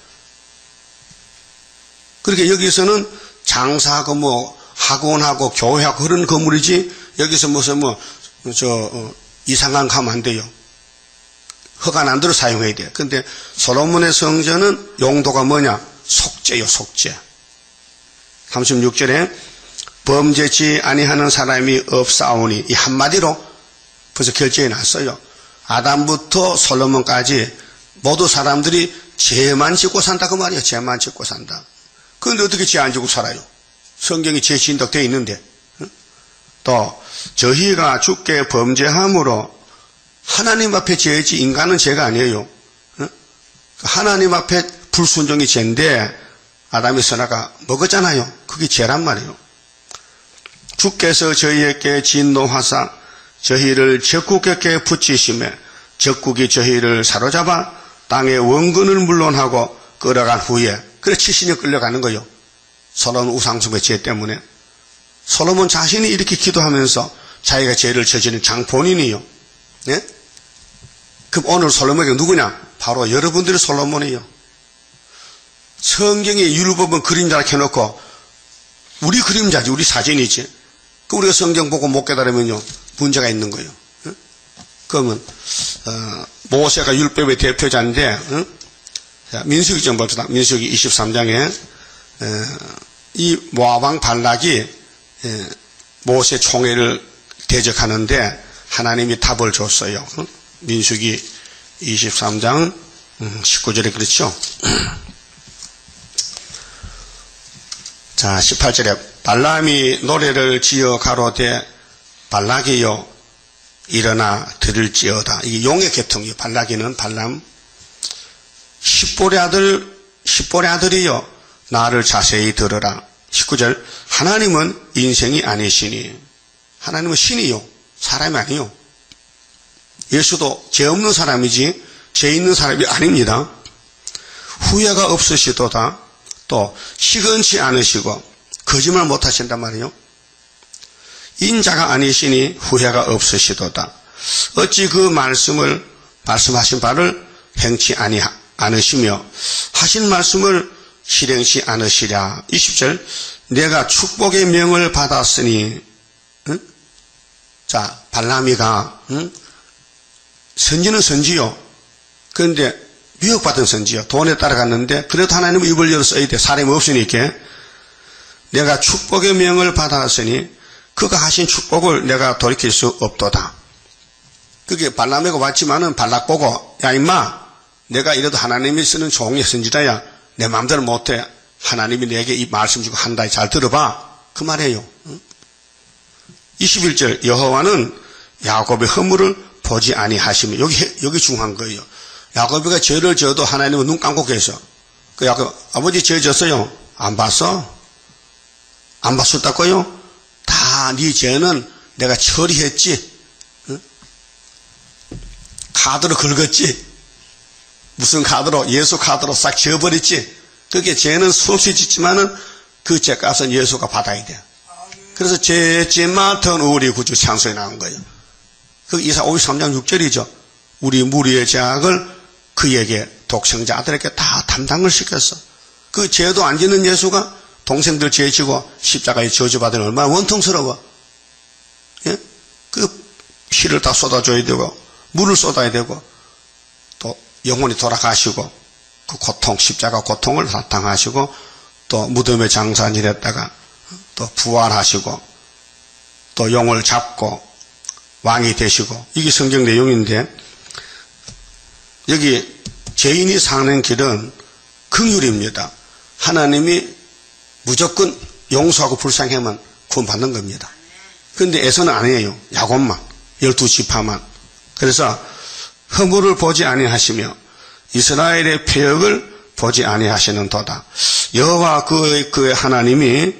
그렇게 여기서는 장사하고 뭐 학원하고 교회하고 그런 건물이지 여기서 무슨 이상한 거 하면 안 돼요. 허가 난 대로 사용해야 돼요. 근데 솔로몬의 성전은 용도가 뭐냐? 속죄요, 속죄. 36절에 범죄치 아니하는 사람이 없사오니 이 한마디로 벌써 결정이 났어요. 아담부터 솔로몬까지 모두 사람들이 죄만 짓고 산다 그 말이에요. 죄만 짓고 산다. 그런데 어떻게 죄 안 짓고 살아요? 성경이 죄 지은다고 되어 있는데. 또 저희가 주께 범죄함으로 하나님 앞에 죄지 인간은 죄가 아니에요. 하나님 앞에 불순종이 죄인데 아담이 선악과 먹었잖아요. 그게 죄란 말이에요. 주께서 저희에게 진노하사 저희를 적국에게 붙이시매 적국이 저희를 사로잡아 땅의 원근을 물론하고 끌어간 후에 그래 70년 끌려가는 거예요. 솔로몬 우상숭배 죄 때문에. 솔로몬 자신이 이렇게 기도하면서 자기가 죄를 저지른 장 본인이요. 네? 그럼 오늘 솔로몬이 누구냐? 바로 여러분들이 솔로몬이에요. 성경에 율법은 그림자라 켜놓고 우리 그림자지, 우리 사진이지. 그 우리가 성경 보고 못 깨달으면요 문제가 있는 거예요. 응? 그러면 모세가 율법의 대표자인데 자, 민수기 좀 봅시다. 민수기 23장에 이 모압 왕 발락이 모세 총회를 대적하는데 하나님이 답을 줬어요. 민수기 23장 19절에 그렇죠. 자, 18절에 발람이 노래를 지어 가로되 발락이여 일어나 들을지어다. 이게 용의 계통이요. 발락이는 발람. 십볼의 아들이여 나를 자세히 들으라. 19절 하나님은 인생이 아니시니 하나님은 신이요 사람이 아니요. 예수도 죄 없는 사람이지 죄 있는 사람이 아닙니다. 후회가 없으시도다. 또 시건치 않으시고 거짓말 못하신단 말이에요. 인자가 아니시니 후회가 없으시도다. 어찌 그 말씀하신 바를 행치 않으시며 하신 말씀을 실행치 않으시랴. 20절 내가 축복의 명을 받았으니 자 발람이가 선지는 선지요. 그런데 미혹받은 선지요. 돈에 따라갔는데 그래도 하나님은 입을 열어 써야 돼. 사람이 없으니까. 내가 축복의 명을 받았으니 그가 하신 축복을 내가 돌이킬 수 없도다. 그게 발람에게 왔지만은 발락 보고 야 임마 내가 이래도 하나님이 쓰는 종의 선지자야. 내 마음대로 못해. 하나님이 내게 이 말씀 주고 한다. 잘 들어봐. 그 말이에요. 21절 여호와는 야곱의 허물을 보지 아니하시며 여기 중요한 거예요. 야곱이가 죄를 져도 하나님은 눈 감고 계셔. 그 야곱 아버지 죄 졌어요. 안 봤어? 안 봤었다고요? 다 네 죄는 내가 처리했지. 응? 카드로 긁었지. 무슨 카드로? 예수 카드로 싹 지어버렸지. 그게 죄는 수없이 짓지만은 그 죄값은 예수가 받아야 돼. 그래서 죄 맡은 우리 구주 찬송에 나온 거예요. 그 이사 53장 6절이죠. 우리 무리의 죄악을 그에게 독생자 아들에게 다 담당을 시켰어. 그 죄도 안 짓는 예수가 동생들 죄 지고 십자가에 저주받으면 얼마나 원통스러워. 예? 그 피를 다 쏟아줘야 되고 물을 쏟아야 되고 또 영혼이 돌아가시고 그 고통 십자가 고통을 다 당하시고 또 무덤에 장사 지냈다가 또 부활하시고 또 용을 잡고 왕이 되시고 이게 성경 내용인데 여기 죄인이 사는 길은 긍휼입니다. 하나님이 무조건 용서하고 불쌍하면 구원받는 겁니다. 그런데 에서는 아니에요. 야곱만 12지파만. 그래서 허물을 보지 아니하시며 이스라엘의 패역을 보지 아니하시는 도다. 여호와 그의 하나님이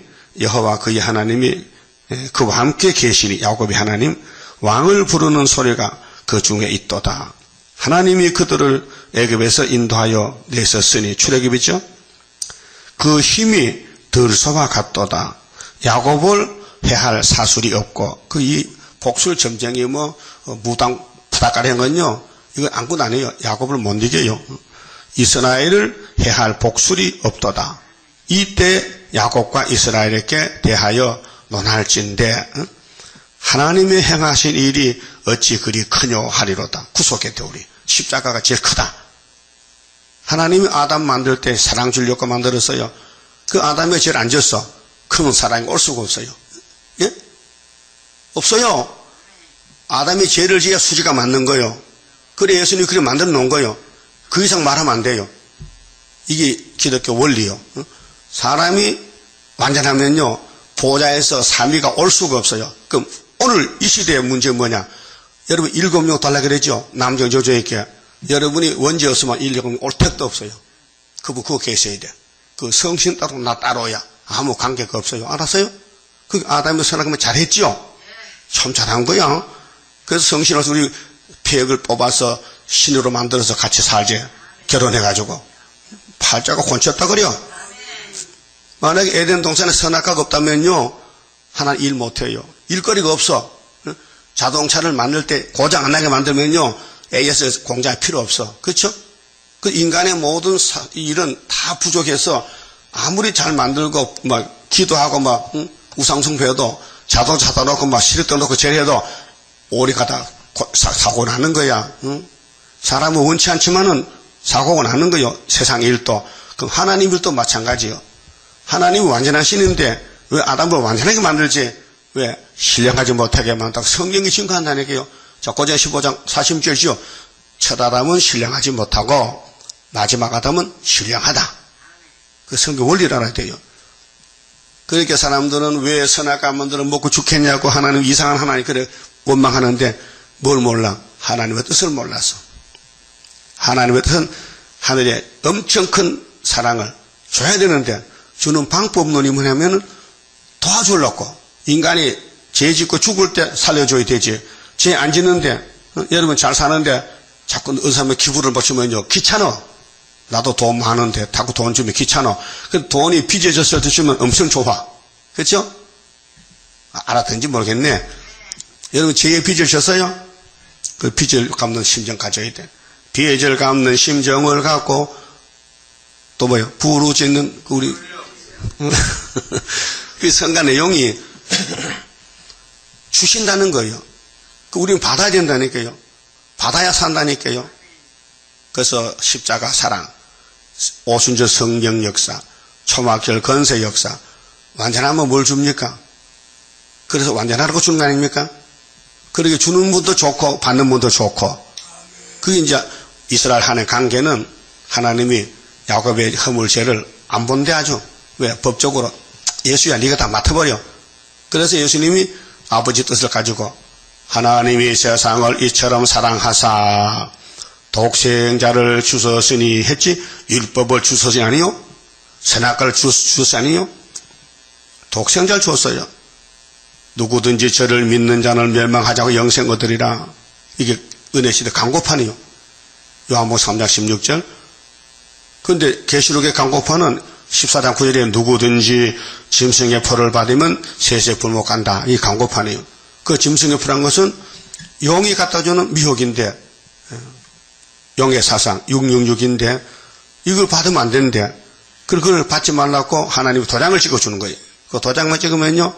그와 함께 계시니 야곱의 하나님 왕을 부르는 소리가 그 중에 있도다. 하나님이 그들을 애굽에서 인도하여 내셨으니 출애굽이죠. 그 힘이 들소와 같도다. 야곱을 해할 사술이 없고 그 이 복술 점쟁이 무당 부닥가리 한 건요. 이거 아무것도 아니에요. 야곱을 못 이겨요. 이스라엘을 해할 복술이 없도다. 이때 야곱과 이스라엘에게 대하여 논할진대 하나님의 행하신 일이 어찌 그리 크뇨 하리로다. 구속의 대우리. 십자가가 제일 크다. 하나님이 아담 만들 때 사랑 주려고 만들었어요. 그 아담이 제일 안 졌어. 그러면 사랑이 올 수가 없어요. 예? 없어요. 아담이 죄를 지어야 수지가 맞는 거예요. 그래 예수님이 그렇게 만들어 놓은 거예요. 그 이상 말하면 안 돼요. 이게 기독교 원리요. 사람이 완전하면요. 보좌에서 3위가 올 수가 없어요. 그럼 오늘 이 시대의 문제는 뭐냐? 여러분 7명 달라 그랬죠? 남정 저조에게. 여러분이 원죄 없으면 7명 올 택도 없어요. 그거 계셔야 돼. 그 성신 따로 나 따로야. 아무 관계가 없어요. 알았어요? 그 아담이 선악하면 잘했죠? 참 잘한 거야. 그래서 성신으로서 우리 폐역을 뽑아서 신으로 만들어서 같이 살지. 결혼해가지고. 팔자가 곤쳤다 그래요. 만약에 에덴 동산에 선악과가 없다면요. 하나는 일 못해요. 일거리가 없어. 자동차를 만들 때 고장 안 나게 만들면요. AS 공장이 필요 없어. 그렇죠? 그 인간의 모든 일은 다 부족해서 아무리 잘 만들고 막 기도하고 막 우상숭 배워도 자동차 사다 놓고 막 시력 떠놓고 제해도 오래 가다 사고 나는 거야. 사람은 원치 않지만은 사고가 나는 거요. 세상 일도. 그럼 하나님 일도 마찬가지요. 하나님이 완전한 신인데 왜 아담을 완전하게 만들지? 왜? 신령하지 못하게 만든다고 성경이 증거한다니까요. 자, 고전 15장 46절이죠. 첫 아담은 신령하지 못하고 마지막 아담은 신령하다. 그 성경 원리를 알아야 돼요. 그러니까 사람들은 왜 선악과 만들어 먹고 죽겠냐고 하나님, 이상한 하나님 그래 원망하는데 뭘 몰라? 하나님의 뜻을 몰라서. 하나님의 뜻은 하늘에 엄청 큰 사랑을 줘야 되는데 주는 방법론이 뭐냐면은 도와주려고. 인간이 죄 짓고 죽을 때 살려줘야 되지. 죄 안 짓는데, 여러분 잘 사는데 자꾸 어느 사람의 기부를 받으면요, 귀찮아. 나도 돈 많은데 자꾸 돈 주면 귀찮아. 그 돈이 빚어졌을 때 주면 엄청 좋아. 그렇죠? 알았던지 모르겠네. 여러분 죄에 빚으셨어요? 그 빚을 갚는 심정 가져야 돼. 빚을 갚는 심정을 갖고 또 뭐요? 부르짖는 우리 그 성가 내용이 주신다는 거예요. 우리는 받아야 된다니까요. 받아야 산다니까요. 그래서 십자가 사랑, 오순절 성령 역사, 초막절 건세 역사, 완전하면 뭘 줍니까? 그래서 완전하라고 주는 거 아닙니까? 그렇게 주는 분도 좋고 받는 분도 좋고. 그게 이제 이스라엘 한의 관계는 하나님이 야곱의 허물죄를 안 본대 하죠. 왜? 법적으로 예수야 네가 다 맡아버려. 그래서 예수님이 아버지 뜻을 가지고 하나님이 세상을 이처럼 사랑하사 독생자를 주셨으니 했지, 율법을 주셨으니 아니요? 선악과를 주셨으니 아니요? 독생자를 주었어요. 누구든지 저를 믿는 자는 멸망하자고 영생 얻으리라. 이게 은혜시대 광고판이요. 요한복음 3장 16절. 그런데 계시록의 광고판은 14장 9절에 누구든지 짐승의 표를 받으면 세세 불목한다. 이 광고판이에요. 그 짐승의 표란 것은 용이 갖다 주는 미혹인데, 용의 사상 666인데 이걸 받으면 안 되는데, 그걸 받지 말라고 하나님이 도장을 찍어주는 거예요. 그 도장만 찍으면요,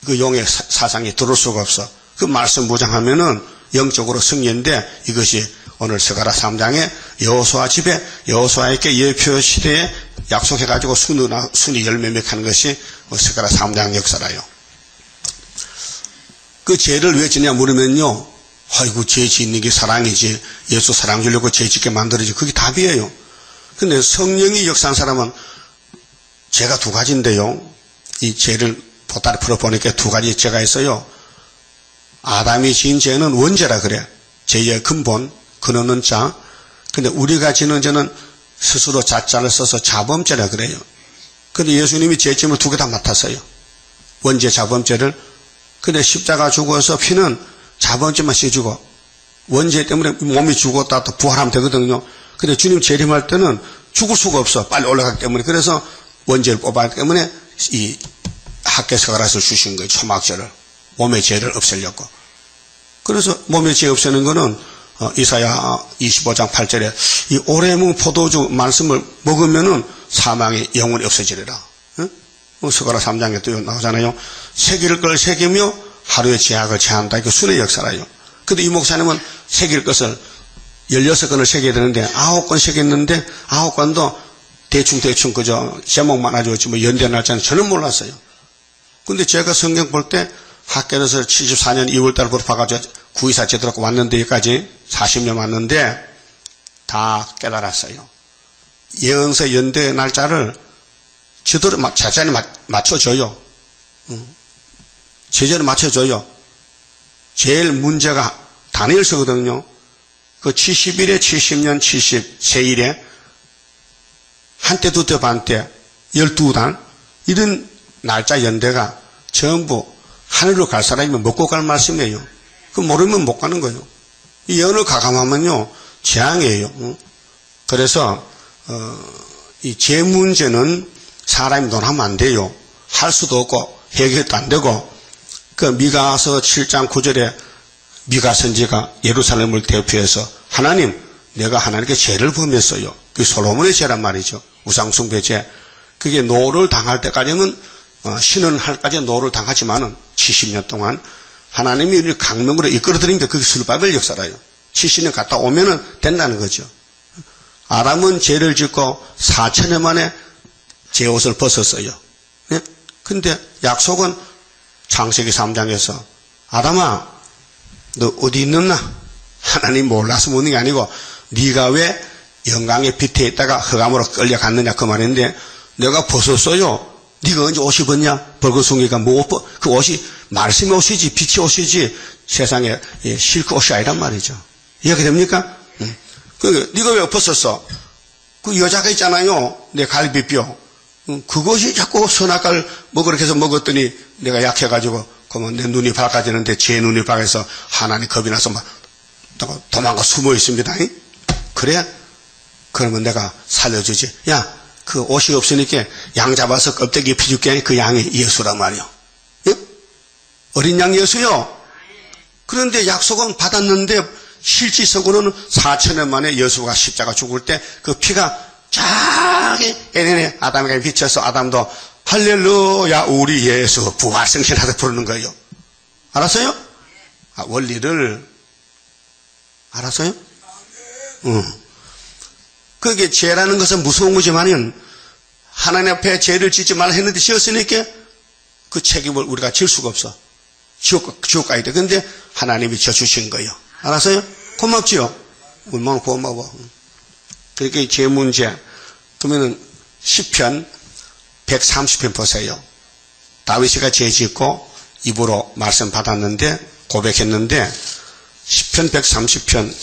그 용의 사상이 들어올 수가 없어. 그 말씀 무장하면은 영적으로 승리인데, 이것이 오늘 스가랴 3장에 여호수아 집에 여호수아에게 예표 시대에 약속해가지고 순이 열매맺하는 것이 스가랴 3장 역사라요. 그 죄를 왜 지냐 물으면요, 아이고 죄 짓는 게 사랑이지, 예수 사랑 주려고 죄 짓게 만들어지, 그게 답이에요. 근데 성령이 역사한 사람은 죄가 두 가지인데요, 이 죄를 보따리 풀어보니까 두 가지 죄가 있어요. 아담이 지은 죄는 원죄라 그래. 죄의 근본, 근원은 자. 근데 우리가 지는 죄는 스스로 자자를 써서 자범죄라 그래요. 근데 예수님이 죄짐을 두 개 다 맡았어요. 원죄 자범죄를. 근데 십자가 죽어서 피는 자범죄만 씌워주고, 원죄 때문에 몸이 죽었다 또 부활하면 되거든요. 근데 주님 재림할 때는 죽을 수가 없어. 빨리 올라가기 때문에. 그래서 원죄를 뽑았기 때문에 이 학개서가라서 주신 거예요. 초막죄를. 몸의 죄를 없애려고. 그래서 몸의 죄 없애는 거는 이사야 25장 8절에 이 오래묵 포도주 말씀을 먹으면은 사망이 영원히 없어지리라. 응? 스가랴 3장에 또 나오잖아요. 새길 걸 새기며 하루의 제약을 제한다. 이거 순의 역사라요. 근데 이 목사님은 새길 것을 16건을 새겨야 되는데 9건 새겼는데 9건도 대충 그저 제목만 아주었지 뭐 연대 날짜는 전혀 몰랐어요. 근데 제가 성경 볼 때 학교에서 74년 2월달부터 봐가지고 구의사 제대로 왔는데 여기까지 40년 왔는데 다 깨달았어요. 예언서 연대 날짜를 제대로 자세히 맞춰줘요. 제대로 맞춰줘요. 제일 문제가 다니엘서거든요. 그 70일에 70년 70세일에 한때 두때 반때 12달 이런 날짜 연대가 전부 하늘로 갈 사람이면 먹고 갈 말씀이에요. 그 모르면 못 가는 거예요. 이 예언을 가감하면요 재앙이에요. 그래서 이 죄 문제는 사람이 논하면 안 돼요. 할 수도 없고 해결도 안 되고, 그 미가서 7장 9절에 미가 선지가 예루살렘을 대표해서 하나님, 내가 하나님께 죄를 범했어요. 그게 솔로몬의 죄란 말이죠. 우상숭배 죄. 그게 노를 당할 때까지는 신은 할까지 노를 당하지만은 70년 동안 하나님이 우리를 강명으로 이끌어들이니까 그게 술바벨 역사라요. 70년 갔다 오면은 된다는 거죠. 아람은 죄를 짓고 4천년 만에 제 옷을 벗었어요. 예? 근데 약속은 창세기 3장에서 아담아 너 어디 있느냐? 하나님 몰라서 묻는 게 아니고 네가 왜 영광의 빛에 있다가 흑암으로 끌려갔느냐 그 말인데 내가 벗었어요. 네가 언제 옷 입었냐? 벌거숭이가 뭐 그 옷이 말씀의 옷이지 빛의 옷이지 세상에 실크 옷이 아니란 말이죠. 이해가 됩니까? 네가 왜 벗었어? 그 여자가 있잖아요. 내 갈비뼈. 그것이 자꾸 선악과를 먹으라 해서 먹었더니 내가 약해가지고 그러면 내 눈이 밝아지는데 제 눈이 밝아서 하나님 겁이 나서 막 도망가 숨어 있습니다. 그래? 그러면 내가 살려주지. 야, 그 옷이 없으니까 양 잡아서 껍데기 입혀줄게. 그 양이 예수란 말이요. 예? 어린 양 예수요. 그런데 약속은 받았는데 실질적으로는 4,000년 만에 예수가 십자가 죽을 때 그 피가 저기 에덴의 아담에게 비쳐서 아담도 할렐루야 우리 예수 부활승신하다 부르는 거예요. 알았어요? 원리를 알았어요? 그게 죄라는 것은 무서운 거지만은 하나님 앞에 죄를 짓지 말라 했는데 지었으니까 그 책임을 우리가 질 수가 없어. 지옥 가야 돼. 근데 하나님이 져주신 거예요. 알았어요? 고맙지요? 얼마나 고마워. 그렇게 죄 문제. 그러면은 시편 130편 보세요. 다윗이가 죄 짓고 입으로 말씀 받았는데 고백했는데 시편 130편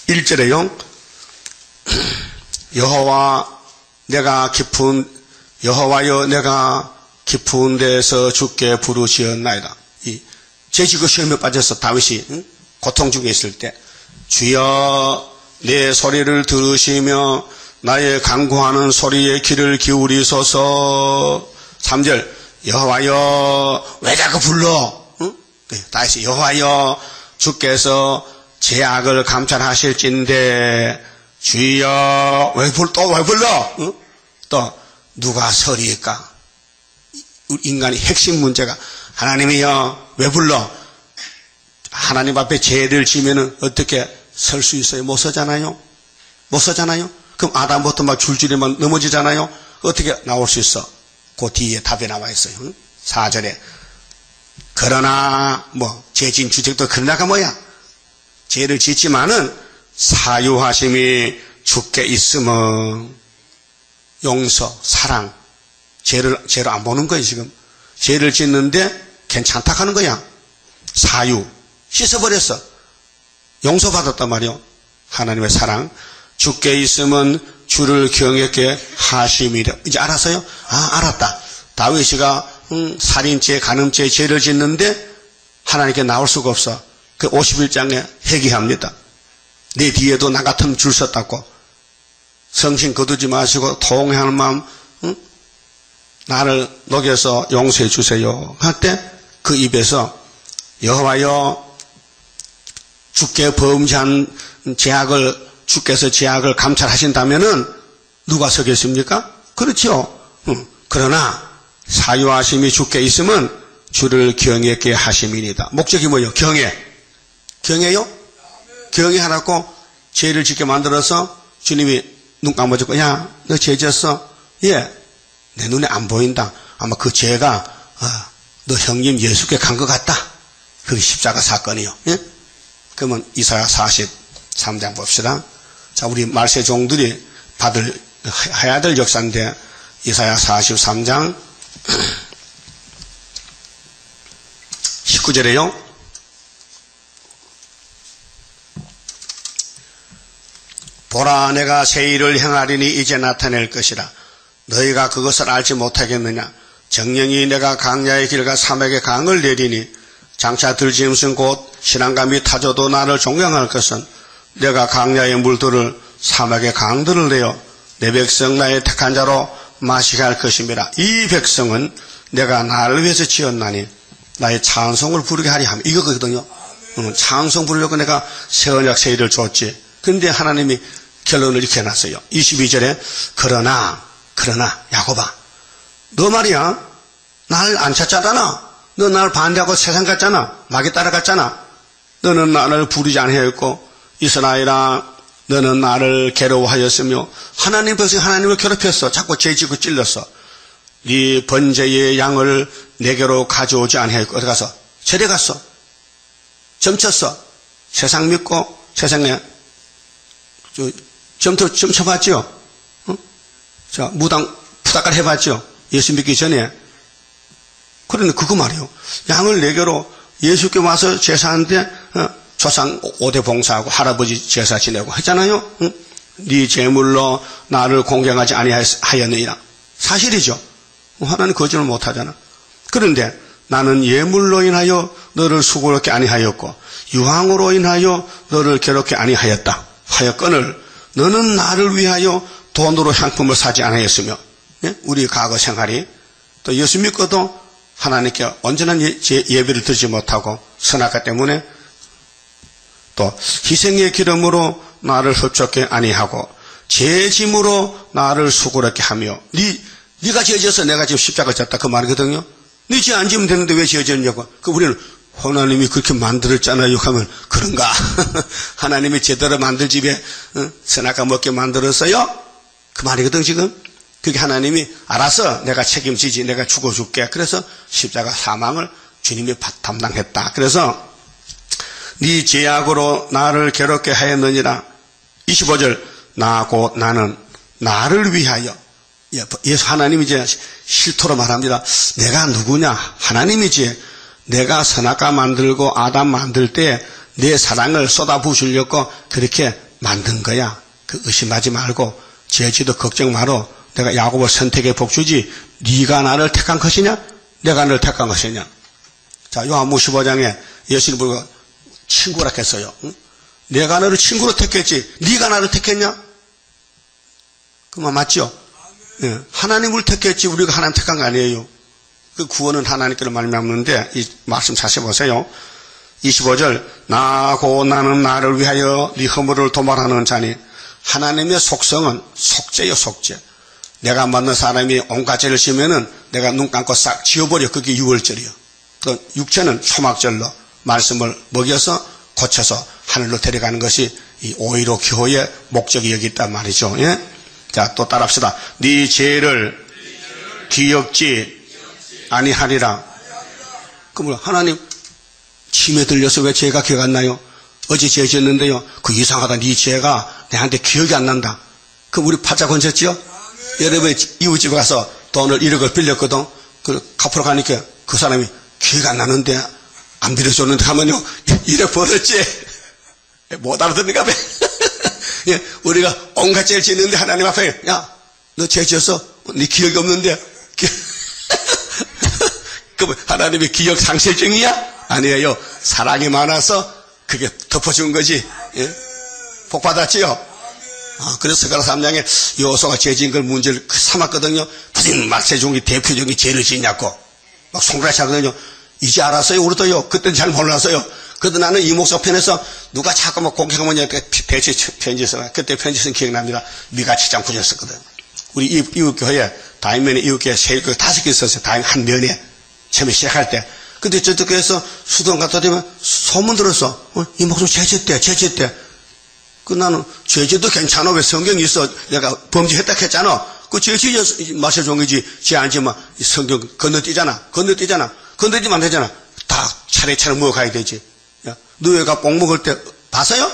1절에요. 여호와여 내가 깊은 데서 주께 부르시었나이다. 죄 짓고 시험에 빠져서 다윗이 고통 중에 있을 때 주여 내 소리를 들으시며 나의 간구하는 소리에 귀를 기울이소서. 3절 여호와여 왜 자꾸 불러? 다시 여호와여 주께서 제 악을 감찰하실진데 주여 왜 불러? 또 누가 서리일까? 인간의 핵심 문제가 하나님이여 왜 불러? 하나님 앞에 죄를 지면은 어떻게 설 수 있어요? 못 서잖아요. 그럼 아담부터 막 줄줄이 막 넘어지잖아요. 어떻게 나올 수 있어? 그 뒤에 답이 나와 있어요. 4절에 그러나 죄진 주택도 그러나가 뭐야? 죄를 짓지만은 사유하심이 주께 있으면 용서, 사랑, 죄를 안 보는 거예요. 지금 죄를 짓는데 괜찮다 하는 거야. 사유 씻어버렸어. 용서받았단 말이요. 하나님의 사랑 주께 있으면 주를 경외케 하심이라. 이제 알았어요? 알았다. 다윗이가 살인죄, 간음죄 죄를 짓는데 하나님께 나올 수가 없어. 그 51장에 회개합니다. 내 뒤에도 나 같으면 줄 섰다고. 성신 거두지 마시고 통회하는 마음 나를 녹여서 용서해 주세요 할 때 그 입에서 여호와여 주께 범죄한 주께서 죄악을 감찰하신다면은 누가 서겠습니까? 그렇죠. 그러나 사유하심이 주께 있으면 주를 경외케 하심이니이다. 목적이 뭐예요? 경외요? 경외하라고 죄를 짓게 만들어서 주님이 눈 감아주고 야 너 죄 지었어? 예. 내 눈에 안 보인다. 아마 그 죄가 너 형님 예수께 간 것 같다. 그게 십자가 사건이요. 예? 그러면 이사야 43장 봅시다. 자, 우리 말세 종들이 해야 될 역사인데 이사야 43장 19절에요. 보라 내가 새 일을 행하리니 이제 나타낼 것이라. 너희가 그것을 알지 못하겠느냐. 정령이 내가 강야의 길과 사막의 강을 내리니 장차 들짐승 곧 신앙감이 타져도 나를 존경할 것은 내가 강야의 물들을 사막의 강들을 내어 내 백성 나의 택한 자로 마시게 할 것입니다. 이 백성은 내가 나를 위해서 지었나니 나의 찬송을 부르게 하리 하며 이거거든요. 찬송 부르려고 내가 새 언약 새 일을 줬지. 근데 하나님이 결론을 이렇게 해놨어요. 22절에 그러나 야곱아 너 말이야 날 안 찾잖아. 너 나를 반대하고 세상 갔잖아. 마귀 따라갔잖아. 너는 나를 부르지 않았고 이스라엘아 너는 나를 괴로워하였으며 하나님 백성 하나님을 괴롭혔어. 자꾸 죄지고 찔렀어. 네 번제의 양을 내게로 가져오지 아니하였고 어디 가서? 절에 갔어. 점쳤어. 세상 믿고 세상에 점쳐봤죠? 어? 자, 무당 부닥갈 해봤죠? 예수 믿기 전에. 그런데 그거 말이요. 양을 내게로 예수께 와서 제사하는데 조상 5대 봉사하고 할아버지 제사 지내고 했잖아요. 응? 네 제물로 나를 공경하지 아니하였느니라. 사실이죠. 하나님 거짓말 못하잖아. 그런데 나는 예물로 인하여 너를 수고롭게 아니하였고 유황으로 인하여 너를 괴롭게 아니하였다. 하였거늘 너는 나를 위하여 돈으로 향품을 사지 않았으며 우리 과거 생활이 또 예수 믿고도 하나님께 온전한 예배를 드리지 못하고 선악과 때문에 또 희생의 기름으로 나를 흡족게 아니하고 제 짐으로 나를 수고롭게 하며 네가 죄져서 내가 지금 십자가 졌다 그 말이거든요. 네 죄 안 지면 되는데 왜 죄졌냐고. 그 우리는 하나님이 그렇게 만들었잖아요 하면 그런가. 하나님이 제대로 만들 집에 선악과 먹게 만들었어요. 그 말이거든 지금. 그게 하나님이 알아서 내가 책임지지 내가 죽어줄게. 그래서 십자가 사망을 주님이 담당했다. 그래서 네 죄악으로 나를 괴롭게 하였느니라. 25절 나 곧 나는 나를 위하여. 예수 하나님이 이제 실토로 말합니다. 내가 누구냐? 하나님이지. 내가 선악과 만들고 아담 만들 때 내 사랑을 쏟아부으시려고 그렇게 만든 거야. 그 의심하지 말고 죄지도 걱정 마라. 내가 야곱을 선택의 복 주지. 네가 나를 택한 것이냐? 내가 너를 택한 것이냐? 자, 요한복음 15장에 예수님 보고 친구라 했어요. 응? 내가 너를 친구로 택했지. 네가 나를 택했냐? 그 말 맞죠? 네. 하나님을 택했지 우리가 하나님 택한 거 아니에요. 그 구원은 하나님께로 말미암는데 이 말씀 자세히 보세요. 25절 나 곧 나는 나를 위하여 네 허물을 도말하는 자니. 하나님의 속성은 속죄요 속죄. 내가 만난 사람이 온갖 죄를 지으면은 내가 눈 감고 싹 지워버려. 그게 유월절이요. 그 육체는 초막절로 말씀을 먹여서 고쳐서 하늘로 데려가는 것이 이 오히려 교회의 목적이 여기 있단 말이죠. 예? 자, 또 따라합시다. 네 죄를 기억지 아니하리라. 그럼 하나님 침에 들려서 왜 죄가 기억 안 나요? 어제 죄 지었는데요. 그 이상하다. 네 죄가 내한테 기억이 안 난다. 그럼 우리 팔자 건졌지요? 여러분 이웃집에 가서 돈을 1억을 빌렸거든. 그 갚으러 가니까 그 사람이 기억이 안 나는데 안 빌려줬는데 하면요 1억 벌었지. 못 알아듣는가 봐. 예, 우리가 온갖 죄를 짓는데 하나님 앞에 야 너 죄 지었어? 네 기억이 없는데 그럼 하나님의 기억 상실증이야? 아니에요. 사랑이 많아서 그게 덮어준 거지. 예? 복 받았지요? 그래서 스가랴 3장에 여호수아가 죄 지은 걸 문제를 삼았거든요. 무슨 말세종이 대표적인 죄를 지냐고 막 송구라치 하거든요. 이제 알았어요. 우리도요. 그때는 잘 몰랐어요. 그래도 나는 이목사 편에서 누가 자꾸 막 공격하면 대체 편지 써. 그때 편지 쓴 기억납니다. 미가치장 구졌었거든. 우리 이웃교회에 다인면에 이웃교회 세일교회 5개 있었어요. 다인 한 면에 처음에 시작할 때. 근데 저쪽 교회에서 수동 갖다 대면 소문 들었어. 이목사 죄졌대. 그 나는 죄지도 괜찮아. 왜 성경이 있어. 내가 범죄했다 했잖아. 그 죄지 마셔종이지. 죄 안 지면 성경 건너뛰잖아. 건너뛰면 안 되잖아. 다 차례차례 먹어가야 되지. 야, 너희가 뽕 먹을 때 봤어요?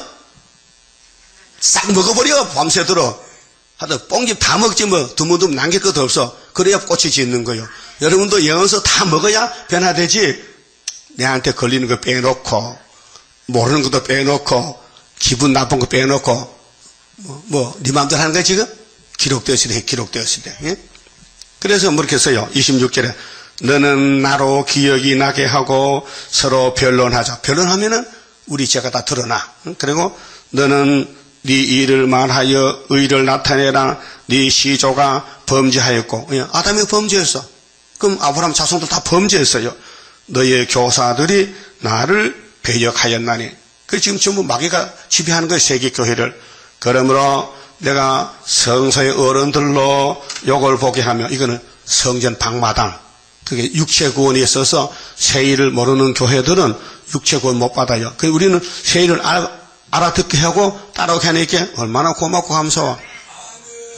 싹 먹어버려. 밤새도록. 하여튼 뽕집 다 먹지 뭐. 드문드문 남길 것도 없어. 그래야 꽃이 짓는 거요. 여러분도 영어서 다 먹어야 변화되지. 내한테 걸리는 거 빼놓고 모르는 것도 빼놓고 기분 나쁜 거 빼놓고 네 마음대로 하는 거야 지금? 기록되었으되 예? 그래서 그렇게 써요. 26절에 너는 나로 기억이 나게 하고 서로 변론하자. 변론하면은 우리 죄가 다 드러나. 그리고 너는 네 일을 말하여 의를 나타내라. 네 시조가 범죄하였고. 아담이 범죄했어. 그럼 아브라함 자손도 다 범죄했어요. 너의 교사들이 나를 배역하였나니. 그 지금 전부 마귀가 지배하는 거예요. 세계교회를. 그러므로 내가 성서의 어른들로 욕을 보게 하며 이거는 성전 방마당. 그게 육체구원에 있어서 세일을 모르는 교회들은 육체구원 못 받아요. 그래서 우리는 세일을 알아듣게 하고 따라오게 하니까 얼마나 고맙고 감사와.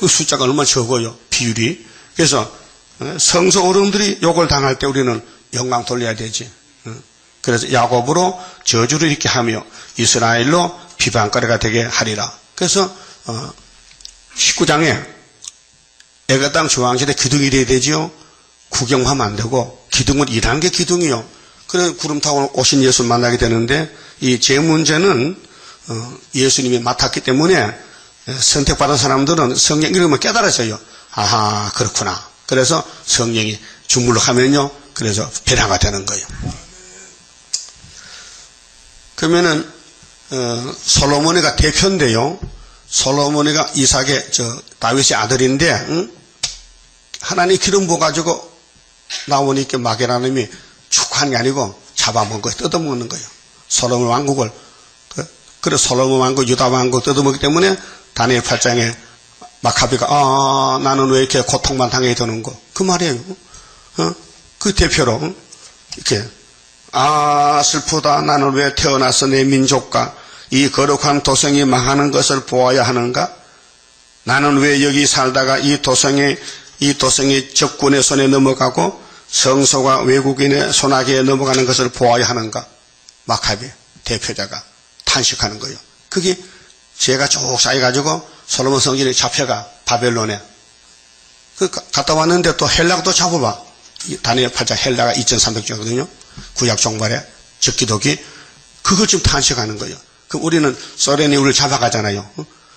그 숫자가 얼마나 적어요. 비율이. 그래서 성소 어른들이 욕을 당할 때 우리는 영광 돌려야 되지. 그래서 야곱으로 저주를 이렇게 하며 이스라엘로 비방거리가 되게 하리라. 그래서 19장에 애가 땅 중앙시대 기둥이 돼야 되지요. 구경하면 안 되고 기둥은 일하는 게 기둥이요. 그래 구름 타고 오신 예수를 만나게 되는데 이 제 문제는 예수님이 맡았기 때문에 선택받은 사람들은 성경 읽으면 깨달아져요. 아하 그렇구나. 그래서 성령이 주물럭하면요. 그래서 변화가 되는 거예요. 그러면은 솔로몬이가 대표인데요. 솔로몬이가 이삭의 다윗의 아들인데 하나님 기름 부어가지고 나오니까 마게라님이 축하하는 게 아니고 잡아먹은 거예요. 뜯어먹는 거예요. 솔로몬 왕국을. 그래서 솔로몬 왕국, 유다 왕국 뜯어먹기 때문에 다니엘 8장에 마카비가 나는 왜 이렇게 고통만 당해야 되는 거. 그 말이에요. 그 대표로 이렇게 슬프다. 나는 왜 태어나서 내 민족과 이 거룩한 도성이 망하는 것을 보아야 하는가? 나는 왜 여기 살다가 이 도성이 적군의 손에 넘어가고 성소가 외국인의 손아귀에 넘어가는 것을 보아야 하는가? 마카비 대표자가 탄식하는 거예요. 그게 죄가 쭉 쌓여가지고 솔로몬 성전에 잡혀가 바벨론에. 갔다 왔는데 또 헬라도 잡아봐. 다니엘 8장 헬라가 2300주거든요. 구약 종말에 적기독이 그걸 지금 탄식하는 거예요. 그럼 우리는 소련이 우리를 잡아가잖아요.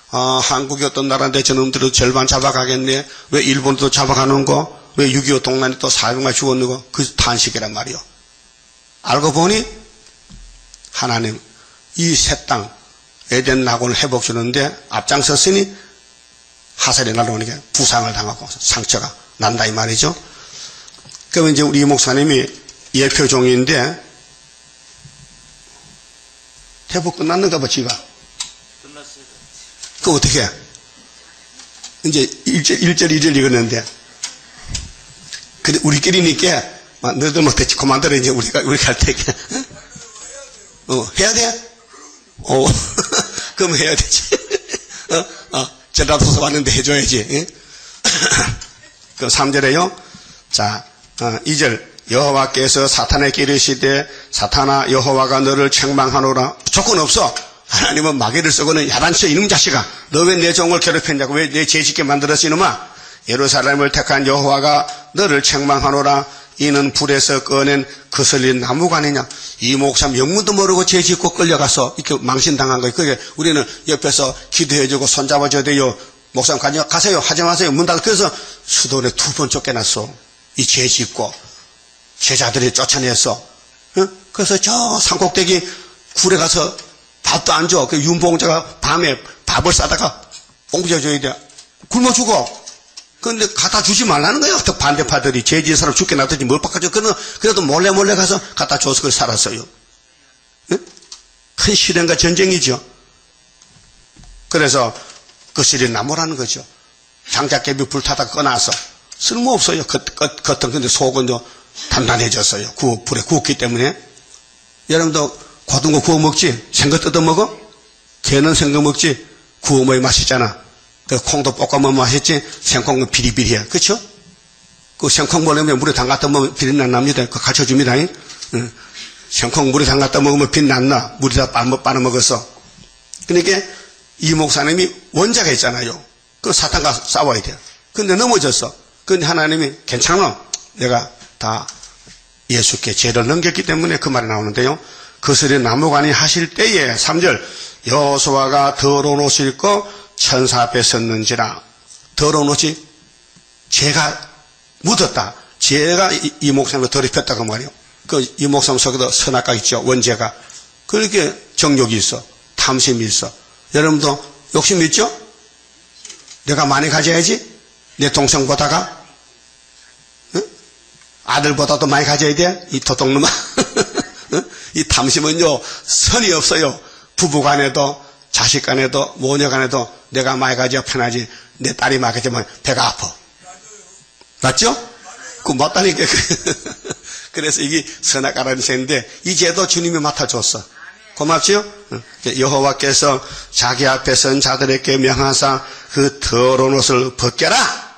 한국이 어떤 나라인데 저놈들도 절반 잡아가겠네. 왜 일본도 잡아가는 거? 왜 6.25 동란에 또 400만 죽었는 거? 그 탄식이란 말이요. 알고 보니 하나님 이 새 땅 에덴 낙원을 회복주는데 앞장섰으니 하살이 날아오니까 부상을 당하고 상처가 난다 이 말이죠. 그러면 이제 우리 목사님이 예표종인데 회복 끝났는가 봐 지가. 끝났어요. 그 어떻게? 이제 1절 2절 읽었는데 근데 우리끼리니까 너도 못했지 그만둬라 이제 우리가 할 테니까 해야 돼? 그럼 해야 되지. 전라도서 왔는데 해줘야지. 그 3절에요. 자, 2절. 여호와께서 사탄에게 이르시되 사탄아 여호와가 너를 책망하노라. 조건 없어. 하나님은 마귀를 쓰고는 야단쳐 이놈 자식아. 너 왜 내 종을 괴롭혔냐고. 왜 내 죄짓게 만들었어 이놈아. 예루살렘을 택한 여호와가 너를 책망하노라. 이는 불에서 꺼낸 거슬린 나무가 아니냐. 이 목사님 영문도 모르고 죄짓고 끌려가서 이렇게 망신당한 거예요. 그게 우리는 옆에서 기도해주고 손잡아줘야 돼요. 목사님 가세요. 하지 마세요. 문 닫아. 그래서 수도원에 2번 쫓겨났어. 이 죄짓고 제자들이 쫓아냈어. 그래서 저 산꼭대기 굴에 가서 밥도 안 줘. 그 윤봉자가 밤에 밥을 싸다가 옮겨줘야 돼. 굶어 죽어. 그런데 갖다 주지 말라는 거예요. 또 반대파들이 죄지은 사람 죽게 놔두지 뭘 바꿔줘. 그래도 몰래 가서 갖다 줘서 그걸 살았어요. 큰 시련과 전쟁이죠. 그래서 거슬린 나무라는 거죠. 장작개비 불타다 꺼놔서 쓸모없어요. 겉은 근데 속은 단단해졌어요. 불에 구웠기 때문에. 여러분도 고등어 구워 먹지? 생거 뜯어 먹어? 개는 생거 먹지? 구워 먹어야 맛있잖아. 콩도 볶아 먹으면 맛있지? 생콩은 비리비리해. 그쵸? 그 생콩 먹으면 물에 담갔다 먹으면 비린 안 납니다. 그거 가르쳐줍니다. 생콩 물에 담갔다 먹으면 빛 안 나. 물에다 빨아 먹어서. 그러니까 이 목사님이 원자가 있잖아요. 그 사탄과 싸워야 돼요. 근데 넘어졌어. 근데 하나님이 괜찮아. 내가 다 예수께 죄를 넘겼기 때문에 그 말이 나오는데요. 거슬린 나무관이 하실 때에 3절 여호수아가 더러운 옷을 입고 천사 앞에 섰는지라. 더러운 옷이 죄가 묻었다. 죄가 이 목사님을 더럽혔다 그 말이에요. 이 목사님 속에도 선악가 있죠. 원죄가. 그렇게 정욕이 있어. 탐심이 있어. 여러분도 욕심 있죠? 내가 많이 가져야지. 내 동생보다가 아들보다도 많이 가져야 돼. 이 도둑놈아. 이 탐심은요 선이 없어요. 부부간에도 자식간에도 모녀간에도 내가 많이 가져야 편하지. 내 딸이 많이 가지면 배가 아파. 맞죠? 그거 맞다니까. 그래서 이게 선악가라는 죄인데 이 죄도 주님이 맡아줬어. 고맙지요? 여호와께서 자기 앞에 선 자들에게 명하사 그 더러운 옷을 벗겨라.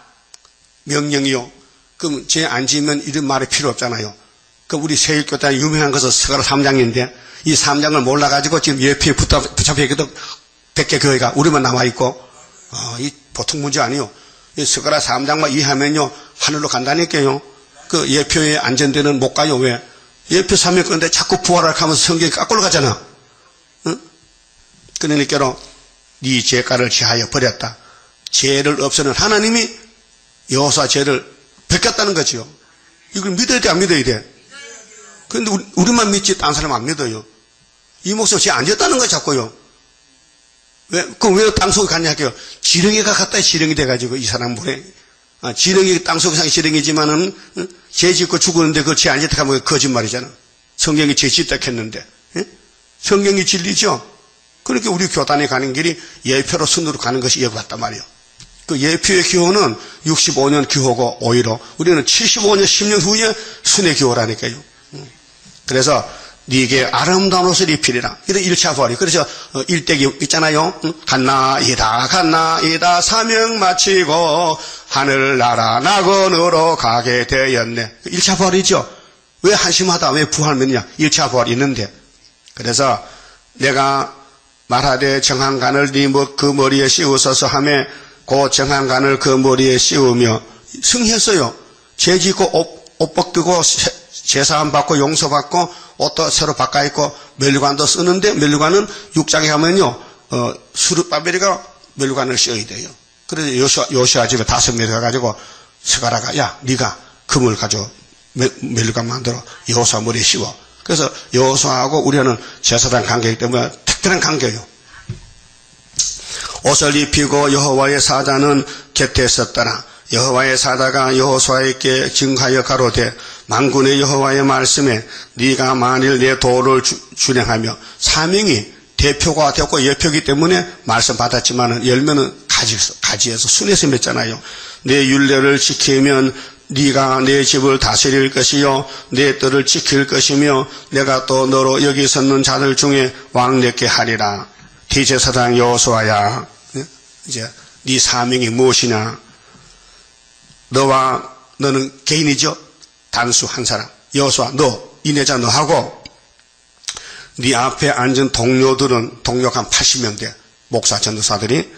명령이요. 그럼 죄 안 지으면 이런 말이 필요 없잖아요. 그럼 우리 세일교단에 유명한 것은 스가랴 3장인데 이 3장을 몰라가지고 지금 예표에 붙잡혀 있거든. 100개 교회가 우리만 남아있고 이 보통 문제 아니요. 이 스가랴 3장만 이해하면요 하늘로 간다니까요. 그 예표에 안전되는 못 가요. 왜? 예표 3일 건데 자꾸 부활을 하면서 성경이 거꾸로 가잖아. 응? 그러니까로 네 죄가를 지하여 버렸다. 죄를 없애는 하나님이 여호수아 죄를 벗겼다는 거지요. 이걸 믿어야 돼, 안 믿어야 돼? 그런데 우리만 믿지 딴 사람 안 믿어요. 이 목숨 죄 안 졌다는 거 자꾸요. 그럼 왜 땅속에 갔냐 할게요. 지렁이가 갔다 지렁이 돼가지고 이 사람 보내. 지렁이 땅속에 지렁이지만은 죄 짓고 죽었는데 그걸 죄 안 짓다 하면 거짓말이잖아. 성경이 죄 짓다 했는데. 성경이 진리죠. 그러니까 우리 교단에 가는 길이 예표로 순으로 가는 것이 예고 같단 말이에요. 그 예표의 기호는 65년 기호고 오히려 우리는 75년 10년 후에 순의 기호라니까요. 그래서 네게 아름다운 옷을 입히리라. 이런 1차 부활이. 그래서 일대기 있잖아요. 갔나이다 사명 마치고 하늘나라 낙원으로 가게 되었네. 1차 부활이죠. 왜 한심하다 왜 부활면이냐. 1차 부활이 있는데. 그래서 내가 말하되 정한간을 네 그 머리에 씌우소서 하며 그 정한간을 그 머리에 씌우며 승리했어요. 죄 짓고 옷 벗기고 제사함 받고 용서받고 옷도 새로 바꿔입고 멸류관도 쓰는데 멸류관은 6장에 가면요 수르바벨이가 멸류관을 씌워야 돼요. 그래서 요시아 집에 5명이 가가지고 스가랴가 야 네가 금을 가져 멸류관 만들어 여호수아 머리에 씌워. 그래서 여호수아하고 우리는 제사장 관계이기 때문에 특별한 관계예요. 옷을 입히고 여호와의 사자는 곁에 있었더라. 여호와의 사자가 여호수아에게 증하여 가로되 만군의 여호와의 말씀에 네가 만일 내 도를 준행하며 사명이 대표가 되었고 예표이기 때문에 말씀 받았지만은 열매는 가지에서 순에서 맺잖아요. 내 율례를 지키면 네가 내 집을 다스릴 것이요 내 뜰을 지킬 것이며 내가 또 너로 여기 섰는 자들 중에 왕되게 하리라. 대제사장 여호수아야 이제 네 사명이 무엇이냐. 너는 개인이죠. 단수 한 사람. 여호수아 너 이내자 너하고 네 앞에 앉은 동료들은 동료가 한 80명 돼. 목사 전도사들이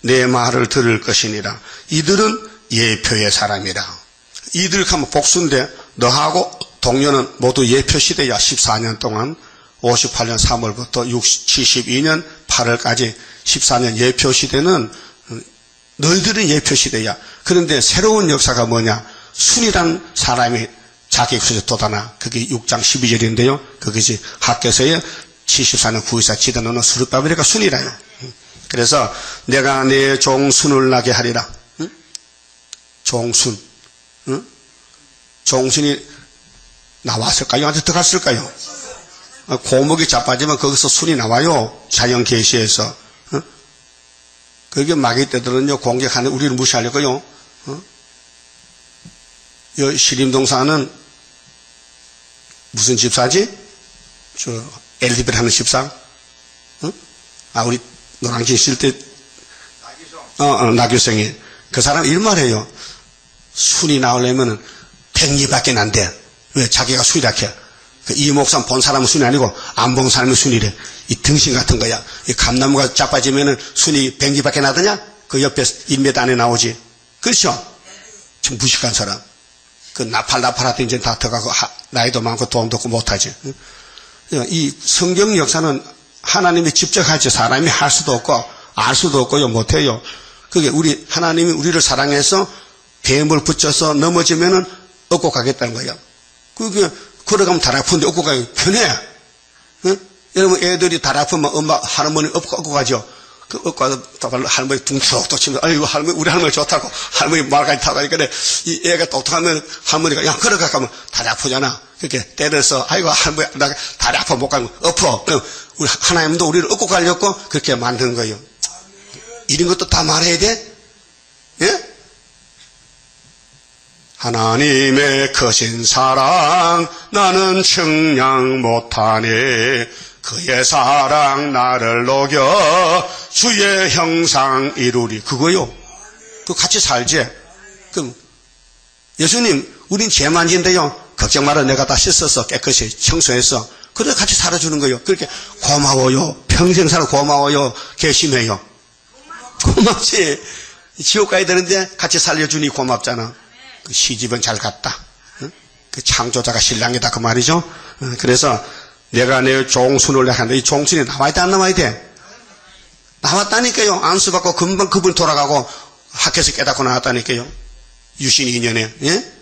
내 말을 들을 것이니라. 이들은 예표의 사람이라. 이들 하면 복수인데 너하고 동료는 모두 예표 시대야. 14년 동안 58년 3월부터 72년 8월까지 14년 예표 시대는 너희들은 예표 시대야. 그런데 새로운 역사가 뭐냐. 순이란 사람이 자기 곳에 돋아나. 그게 6장 12절인데요. 그것이 학교에서의 74년 구의사 지도는 수르바벨이가 순이라요. 그래서 내가 내 종순을 나게 하리라. 응? 종순. 응? 종순이 나왔을까요? 아직 들어갔을까요? 고목이 자빠지면 거기서 순이 나와요. 자연 계시에서. 응? 그게 마귀 때들은요, 공격하는 우리를 무시하려고요. 이 시림동사는 무슨 집사지? 엘리베이터 하는 집사? 응? 우리 노랑진 있을 때, 나규성이. 그 사람 일말해요. 순이 나오려면은 100리밖에 안 돼. 왜? 자기가 순이라게. 이 목사 본 사람은 순이 아니고 안 본 사람은 순이래. 이 등신 같은 거야. 이 감나무가 자빠지면은 순이 100리밖에 나더냐? 그 옆에 1m 안에 나오지. 그렇죠? 참 무식한 사람. 그 나팔하더니 이제 다 들어가고 나이도 많고 돈도 없고 못하지. 이 성경 역사는 하나님이 직접 하지 사람이 할 수도 없고 알 수도 없고요 못해요. 그게 하나님이 우리를 사랑해서 뱀을 붙여서 넘어지면은 업고 가겠다는 거예요. 그게 걸어가면 다리 아픈데 업고 가기 편해. 응? 여러분 애들이 다리 아프면 엄마 할머니 업고 가죠. 그 업고 가서 할머니 둥툭 치면 아이고 할머니 우리 할머니 좋다고 할머니 말까지 타고 가니까 이 애가 똑똑하면 할머니가 야 걸어가 가면 다리 아프잖아. 그렇게 때려서 아이고 할머니 나 다리 아파 못 가면 엎어. 그럼 우리 하나님도 우리를 업고 가려고 그렇게 만든 거예요. 이런 것도 다 말해야 돼? 예? 하나님의 크신 사랑 나는 측량 못하니 그의 사랑 나를 녹여 주의 형상 이루리. 그거요. 그 같이 살지. 그럼 예수님, 우린 죄 만진데요. 걱정 마라. 내가 다 씻어서 깨끗이 청소해서. 그래 같이 살아주는 거예요. 그렇게 고마워요. 평생 살아 고마워요. 괘씸해요. 고맙지. 지옥 가야 되는데 같이 살려주니 고맙잖아. 그 시집은 잘 갔다. 응? 그 창조자가 신랑이다 그 말이죠. 그래서 내가 내 종순을 하는데 이 종순이 나와야 돼 안 나와야 돼? 나왔다니까요. 안수받고 금방 그분 돌아가고 학교에서 깨닫고 나왔다니까요. 유신 2년에. 예?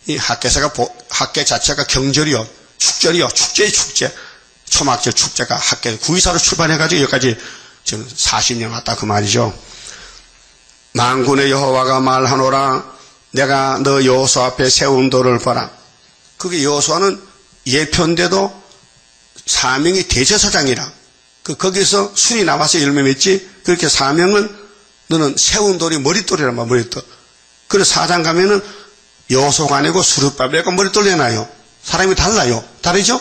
이 학계 자체가 경절이요. 축절이요. 축제의 축제. 초막절 축제가 학계 구의사로 출발해가지고 여기까지 저는 40년 왔다 그 말이죠. 만군의 여호와가 말하노라. 내가 너 여호수 앞에 세운 돌을 보라. 그게 여호수아는 예표인데도 사명이 대제사장이라. 거기서 순이 나와서 열매 맺지. 그렇게 사명을 너는 세운 돌이 머릿돌이란 말 머릿돌. 그래서 사장 가면은 여호수아가 아니고 스룹바벨가 머릿돌 내놔요. 사람이 달라요. 다르죠?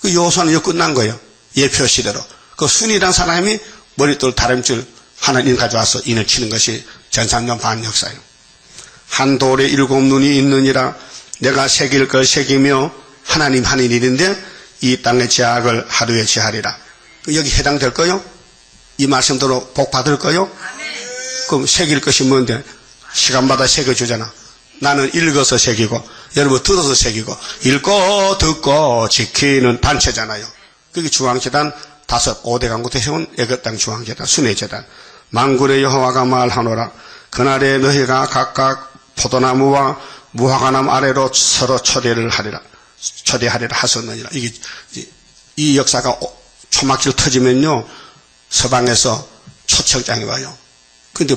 그 여호수아는 이거 끝난 거예요. 예표 시대로. 그 순이란 사람이 머릿돌 다림줄 하나님 가져와서 인을 치는 것이 전산년 반 역사예요. 한 돌에 7눈이 있느니라. 내가 새길 걸 새기며 하나님 하는 일인데 이 땅의 제약을 하루에 제하리라. 여기 해당될 거요? 이 말씀대로 복 받을 거요? 그럼 새길 것이 뭔데? 시간마다 새겨주잖아. 나는 읽어서 새기고 여러분 들어서 새기고 읽고 듣고 지키는 단체잖아요. 그게 중앙재단 5대 강구태 세운 애굽땅 중앙재단 순회재단. 만군의 여호와가 말하노라. 그날에 너희가 각각 포도나무와 무화과나무 아래로 서로 초대하리라 하셨느니라. 이 역사가 초막질 터지면요 서방에서 초청장이 와요. 근데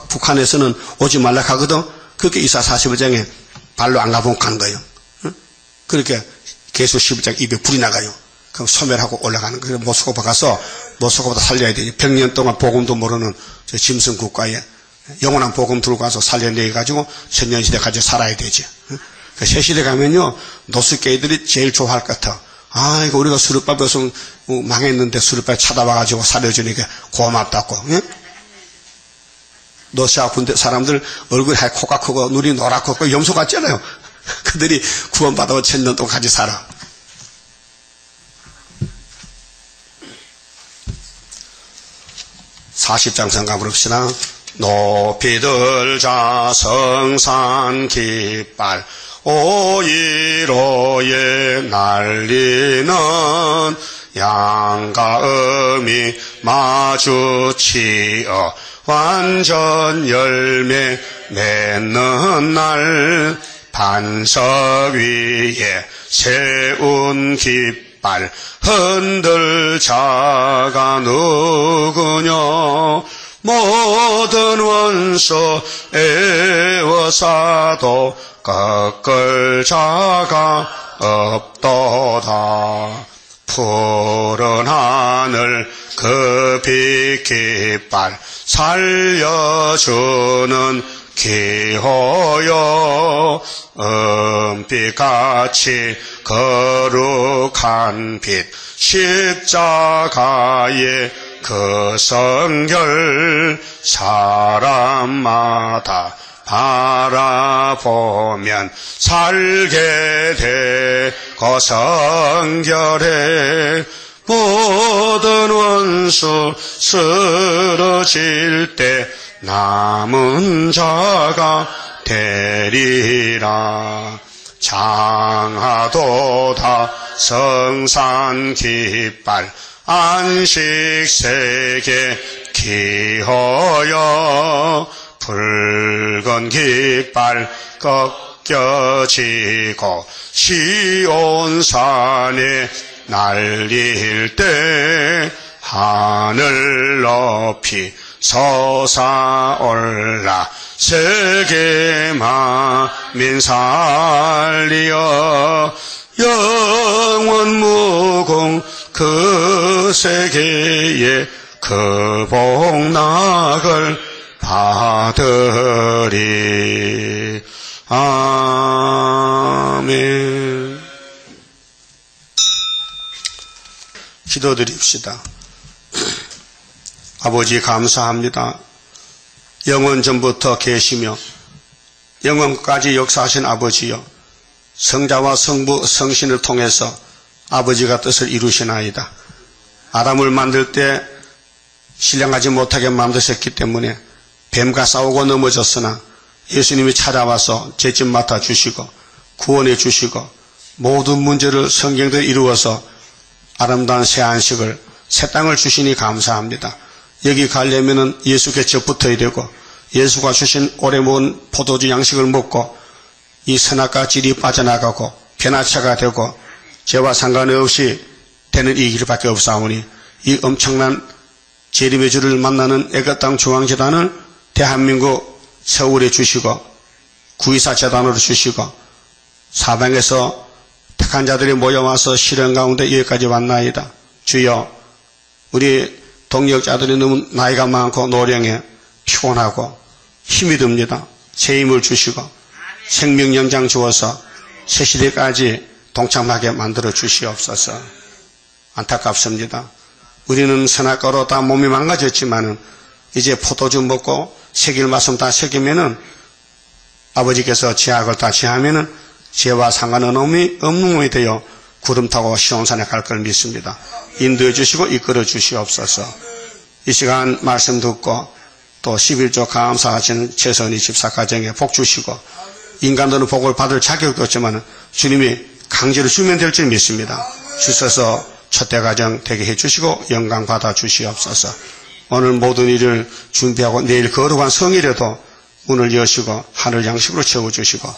북한에서는 오지 말라 하거든. 그렇게 이사 41장에 발로 안 가보면 간 거예요. 그렇게 계수 11장 입에 불이 나가요. 그럼 소멸하고 올라가는 거예요. 모스크바 가서 모스크바도 살려야 돼요. 100년 동안 복음도 모르는 저 짐승 국가에 영원한 복음 들고 가서 살려내 가지고 천년시대까지 살아야 되지. 그 새시대 가면요 노숙개들이 제일 좋아할 것 같아. 아 이거 우리가 수르밥에서 망했는데 수르밥 찾아와가지고 살려주니까 고맙다고. 예? 노시아 군대 사람들 얼굴이 하얗고 코가 크고 눈이 노랗고 염소 같잖아요. 그들이 구원받아서 천년 동안 같이 살아. (40장) 가봅시다. 높이 들자 성산 깃발 오이로에 날리는 양과 음이 마주치어 완전 열매 맺는 날 반석 위에 세운 깃발 흔들 자가 누구냐. 모든 원수 애워사도 꺾을 자가 없도다. 푸른 하늘 그 빛 깃발 살려주는 기호여. 은빛같이 거룩한 빛 십자가의 그 성결 사람마다 바라보면 살게 되고 성결해. 모든 원수 쓰러질 때 남은 자가 되리라. 장하도다 성산 깃발 안식세계 기호여. 붉은 깃발 꺾여지고 시온산에 날릴 때 하늘 높이 솟아올라 세계 만민 살리어. 영원 무공 그 세계에 그 복락을 받으리. 아멘. 기도드립시다. 아버지 감사합니다. 영원 전부터 계시며 영원까지 역사하신 아버지여, 성자와 성부, 성신을 통해서 아버지가 뜻을 이루시나이다. 아담을 만들 때 신령하지 못하게 만드셨기 때문에 뱀과 싸우고 넘어졌으나 예수님이 찾아와서 죄짐 맡아주시고 구원해 주시고 모든 문제를 성경대로 이루어서 아름다운 새 안식을, 새 땅을 주시니 감사합니다. 여기 가려면은 예수 곁에 붙어야 되고 예수가 주신 오래 먹은 포도주 양식을 먹고 이 선악과 질이 빠져나가고 변화체가 되고 죄와 상관없이 되는 이 길밖에 없사오니 이 엄청난 재림의 주를 만나는 애국 땅 중앙재단을 대한민국 서울에 주시고 구의사 재단으로 주시고 사방에서 택한 자들이 모여와서 시련 가운데 여기까지 왔나이다. 주여, 우리 동역자들이 너무 나이가 많고 노령해 피곤하고 힘이 듭니다. 새 힘을 주시고 생명 연장 주어서 새 시대까지 동참하게 만들어 주시옵소서. 안타깝습니다. 우리는 선악과로 다 몸이 망가졌지만은 이제 포도주 먹고 새길 말씀 다 새기면은 아버지께서 죄악을 다 제하면은 죄와 상관은 없는 몸이 되어 구름 타고 시온산에 갈 걸 믿습니다. 인도해 주시고 이끌어 주시옵소서. 이 시간 말씀 듣고 또 11조 감사하시는 최선희 집사 가정에 복 주시고 인간들은 복을 받을 자격도 없지만 주님이 강제로 주면 될 줄 믿습니다. 주셔서 첫대 가정 되게 해주시고 영광 받아 주시옵소서. 오늘 모든 일을 준비하고 내일 거룩한 성일에도 문을 여시고 하늘 양식으로 채워주시고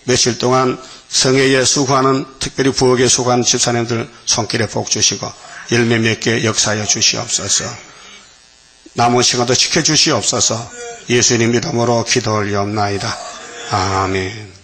며칠 동안 성회에 수고하는, 특별히 부엌에 수고하는 집사님들 손길에 복 주시고 열매 맺게 역사하여 주시옵소서. 남은 시간도 지켜주시옵소서. 예수님 이름으로 기도 올리옵나이다. 아멘.